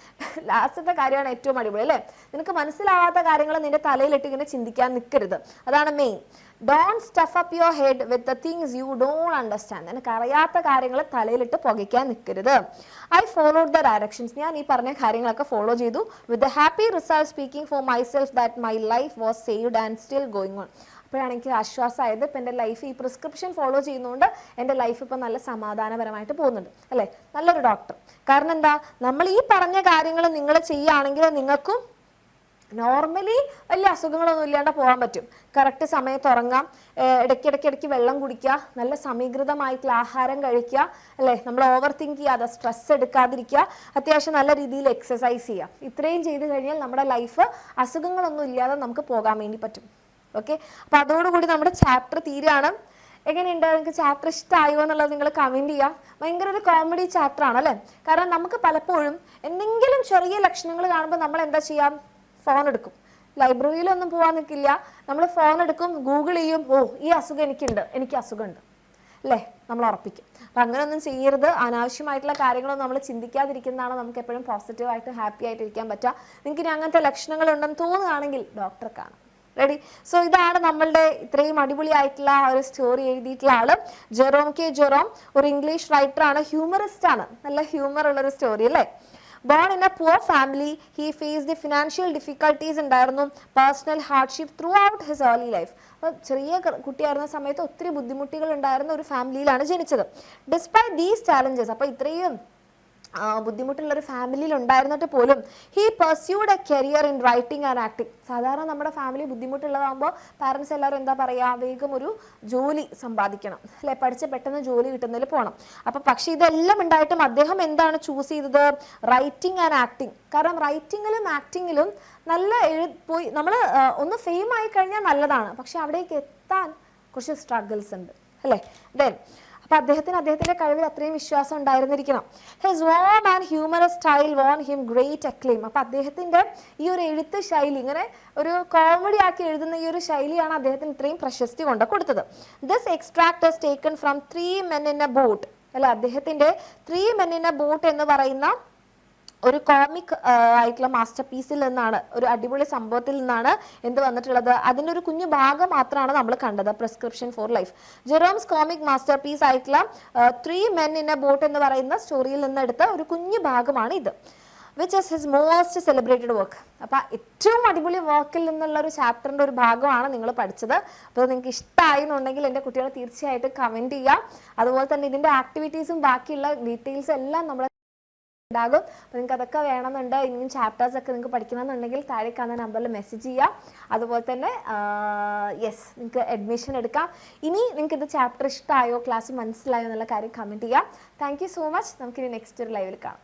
ലാസ്റ്റത്തെ കാര്യമാണ് ഏറ്റവും അടിപൊളി അല്ലേ? നിനക്ക് മനസ്സിലാവാത്ത കാര്യങ്ങൾ നിന്റെ തലയിലിട്ട് ഇങ്ങനെ ചിന്തിക്കാൻ നിൽക്കരുത്. അതാണ് main. Don't stuff up your head with the things you don't understand. നിനക്ക് അറിയാത്ത കാര്യങ്ങൾ തലയിലിട്ട് പുകയ്ക്കാൻ നിൽക്കരുത്. I followed the directions. ഞാൻ ഈ പറഞ്ഞ കാര്യങ്ങളൊക്കെ ഫോളോ ചെയ്തു. With the happy result speaking for myself that my life was saved and still going on. അപ്പോഴാണ് എനിക്ക് ആശ്വാസമായത്. ഇപ്പം എൻ്റെ ലൈഫ് ഈ പ്രിസ്ക്രിപ്ഷൻ ഫോളോ ചെയ്യുന്നതുകൊണ്ട് എൻ്റെ ലൈഫ് ഇപ്പം നല്ല സമാധാനപരമായിട്ട് പോകുന്നുണ്ട് അല്ലേ? നല്ലൊരു ഡോക്ടർ. കാരണം എന്താ, നമ്മൾ ഈ പറഞ്ഞ കാര്യങ്ങൾ നിങ്ങൾ ചെയ്യുകയാണെങ്കിൽ നിങ്ങൾക്കും നോർമലി വലിയ അസുഖങ്ങളൊന്നും ഇല്ലാണ്ട് പോകാൻ പറ്റും. കറക്റ്റ് സമയത്ത് ഉറങ്ങാം, ഇടയ്ക്കിടയ്ക്ക് വെള്ളം കുടിക്കുക, നല്ല സമീകൃതമായിട്ടുള്ള ആഹാരം കഴിക്കുക അല്ലേ? നമ്മൾ ഓവർ തിങ്ക് ചെയ്യാതെ സ്ട്രെസ് എടുക്കാതിരിക്കുക, അത്യാവശ്യം നല്ല രീതിയിൽ എക്സസൈസ് ചെയ്യുക. ഇത്രയും ചെയ്ത് കഴിഞ്ഞാൽ നമ്മുടെ ലൈഫ് അസുഖങ്ങളൊന്നും ഇല്ലാതെ നമുക്ക് പോകാൻ വേണ്ടി പറ്റും. ഓക്കെ, അപ്പം അതോടുകൂടി നമ്മുടെ ചാപ്റ്റർ തീരുകയാണ്. എങ്ങനെയുണ്ട്, നിങ്ങൾക്ക് ചാപ്റ്റർ ഇഷ്ടമായോ എന്നുള്ളത് നിങ്ങൾ കമൻറ്റ് ചെയ്യുക. ഭയങ്കര ഒരു കോമഡി ചാപ്റ്റർ ആണ് അല്ലേ? കാരണം നമുക്ക് പലപ്പോഴും എന്തെങ്കിലും ചെറിയ ലക്ഷണങ്ങൾ കാണുമ്പോൾ നമ്മൾ എന്താ ചെയ്യാം? ഫോൺ എടുക്കും. ലൈബ്രറിയിലൊന്നും പോകാൻ നിൽക്കില്ല, നമ്മൾ ഫോൺ എടുക്കും, ഗൂഗിൾ ചെയ്യും, ഓ ഈ അസുഖം എനിക്ക് അസുഖമുണ്ട് അല്ലേ? നമ്മൾ ഉറപ്പിക്കും. അപ്പം അങ്ങനെയൊന്നും ചെയ്യരുത്. അനാവശ്യമായിട്ടുള്ള കാര്യങ്ങളൊന്നും നമ്മൾ ചിന്തിക്കാതിരിക്കുന്നതാണ് നമുക്ക് എപ്പോഴും പോസിറ്റീവായിട്ട് ഹാപ്പി ആയിട്ട് ഇരിക്കാൻ പറ്റുക. നിങ്ങൾക്ക് ഇനി അങ്ങനത്തെ ലക്ഷണങ്ങളുണ്ടെന്ന് തോന്നുകയാണെങ്കിൽ ഡോക്ടറെ കാണാം. റെഡി? സോ ഇതാണ് നമ്മളുടെ ഇത്രയും അടിപൊളിയായിട്ടുള്ള ഒരു സ്റ്റോറി എഴുതിയിട്ടുള്ള ആള് ജെറോം കെ ജെറോം. ഒരു ഇംഗ്ലീഷ് റൈറ്റർ ആണ്, ഹ്യൂമറിസ്റ്റ് ആണ്. നല്ല ഹ്യൂമർ ഉള്ളൊരു സ്റ്റോറി അല്ലേ? Born in a poor family, he faced the financial difficulties ഉണ്ടായിരുന്നു, personal hardship through out his early life. അപ്പോൾ ചെറിയ കുട്ടിയായിരുന്ന സമയത്ത് ഒത്തിരി ബുദ്ധിമുട്ടുകൾ ഉണ്ടായിരുന്ന ഒരു ഫാമിലിയിലാണ് ജനിച്ചത്. ഡിസ്പൈറ്റ് ദീസ് ചാലഞ്ചസ്, അപ്പോൾ ഇത്രയും ബുദ്ധിമുട്ടുള്ളൊരു ഫാമിലിയിൽ ഉണ്ടായിരുന്നിട്ട് പോലും he pursued A career in writing and acting. സാധാരണ നമ്മുടെ ഫാമിലി ബുദ്ധിമുട്ടുള്ളതാകുമ്പോൾ പാരൻസ് എല്ലാവരും എന്താ പറയുക, വേഗം ഒരു ജോലി സമ്പാദിക്കണം അല്ലെ, പഠിച്ച് പെട്ടെന്ന് ജോലി കിട്ടുന്നതിൽ പോകണം. അപ്പോൾ പക്ഷേ ഇതെല്ലാം ഉണ്ടായിട്ടും അദ്ദേഹം എന്താണ് ചൂസ് ചെയ്തത്? Writing and acting. കാരണം റൈറ്റിങ്ങിലും ആക്ടിങ്ങിലും നല്ല പോയി നമ്മൾ ഒന്ന് ഫെയിം ആയി കഴിഞ്ഞാൽ നല്ലതാണ്, പക്ഷെ അവിടേക്ക് എത്താൻ കുറച്ച് സ്ട്രഗിൾസ് ഉണ്ട് അല്ലേ? ദെൻ അപ്പം അദ്ദേഹത്തിൻ്റെ കഴിവിൽ അത്രയും വിശ്വാസം ഉണ്ടായിരുന്നിരിക്കണം. His warm and humorous style won him great acclaim. അപ്പം അദ്ദേഹത്തിൻ്റെ ഈ ഒരു എഴുത്ത് ശൈലി, ഇങ്ങനെ ഒരു കോമഡി ആക്കി എഴുതുന്ന ഈ ഒരു ശൈലിയാണ് അദ്ദേഹത്തിന് ഇത്രയും പ്രശസ്തി കൊണ്ട് കൊടുത്തത്. This extract is taken from 3 Men in a Boat അല്ല, അദ്ദേഹത്തിൻ്റെ 3 Men in a Boat എന്ന് പറയുന്ന ഒരു കോമിക് ആയിട്ടുള്ള മാസ്റ്റർ പീസിൽ നിന്നാണ്, ഒരു അടിപൊളി സംഭവത്തിൽ നിന്നാണ് എന്ത് വന്നിട്ടുള്ളത്. അതിൻ്റെ ഒരു കുഞ്ഞു ഭാഗം മാത്രമാണ് നമ്മൾ കണ്ടത്, prescription for life. Jerome's comic masterpiece ആയിട്ടുള്ള 3 Men in a Boat എന്ന് പറയുന്ന സ്റ്റോറിയിൽ നിന്ന് എടുത്ത ഒരു കുഞ്ഞു ഭാഗമാണ് ഇത്, which is his most celebrated work. അപ്പം ഏറ്റവും അടിപൊളി വർക്കിൽ നിന്നുള്ള ഒരു ചാപ്റ്ററിൻ്റെ ഒരു ഭാഗമാണ് നിങ്ങൾ പഠിച്ചത്. അപ്പോൾ നിങ്ങൾക്ക് ഇഷ്ടമായി എന്നുണ്ടെങ്കിൽ എൻ്റെ കുട്ടികളെ തീർച്ചയായിട്ടും കമൻറ്റ് ചെയ്യുക. അതുപോലെ തന്നെ ഇതിൻ്റെ ആക്ടിവിറ്റീസും ബാക്കിയുള്ള ഡീറ്റെയിൽസും എല്ലാം നമ്മൾ ഉണ്ടാകും. അപ്പോൾ നിങ്ങൾക്ക് അതൊക്കെ വേണമെന്നുണ്ട്, ഇനിയും ചാപ്റ്റേഴ്സ് ഒക്കെ നിങ്ങൾക്ക് പഠിക്കണമെന്നുണ്ടെങ്കിൽ താഴെ കാണുന്ന നമ്പറിൽ മെസ്സേജ് ചെയ്യാം. അതുപോലെ തന്നെ നിങ്ങൾക്ക് അഡ്മിഷൻ എടുക്കാം. ഇനി നിങ്ങൾക്ക് ഇത് ചാപ്റ്റർ ഇഷ്ടമായോ, ക്ലാസ് മനസ്സിലായോ എന്നുള്ള കാര്യം കമൻറ്റ് ചെയ്യാം. Thank you so much. നമുക്കിനി നെക്സ്റ്റ് ഒരു ലൈവിൽ കാണാം.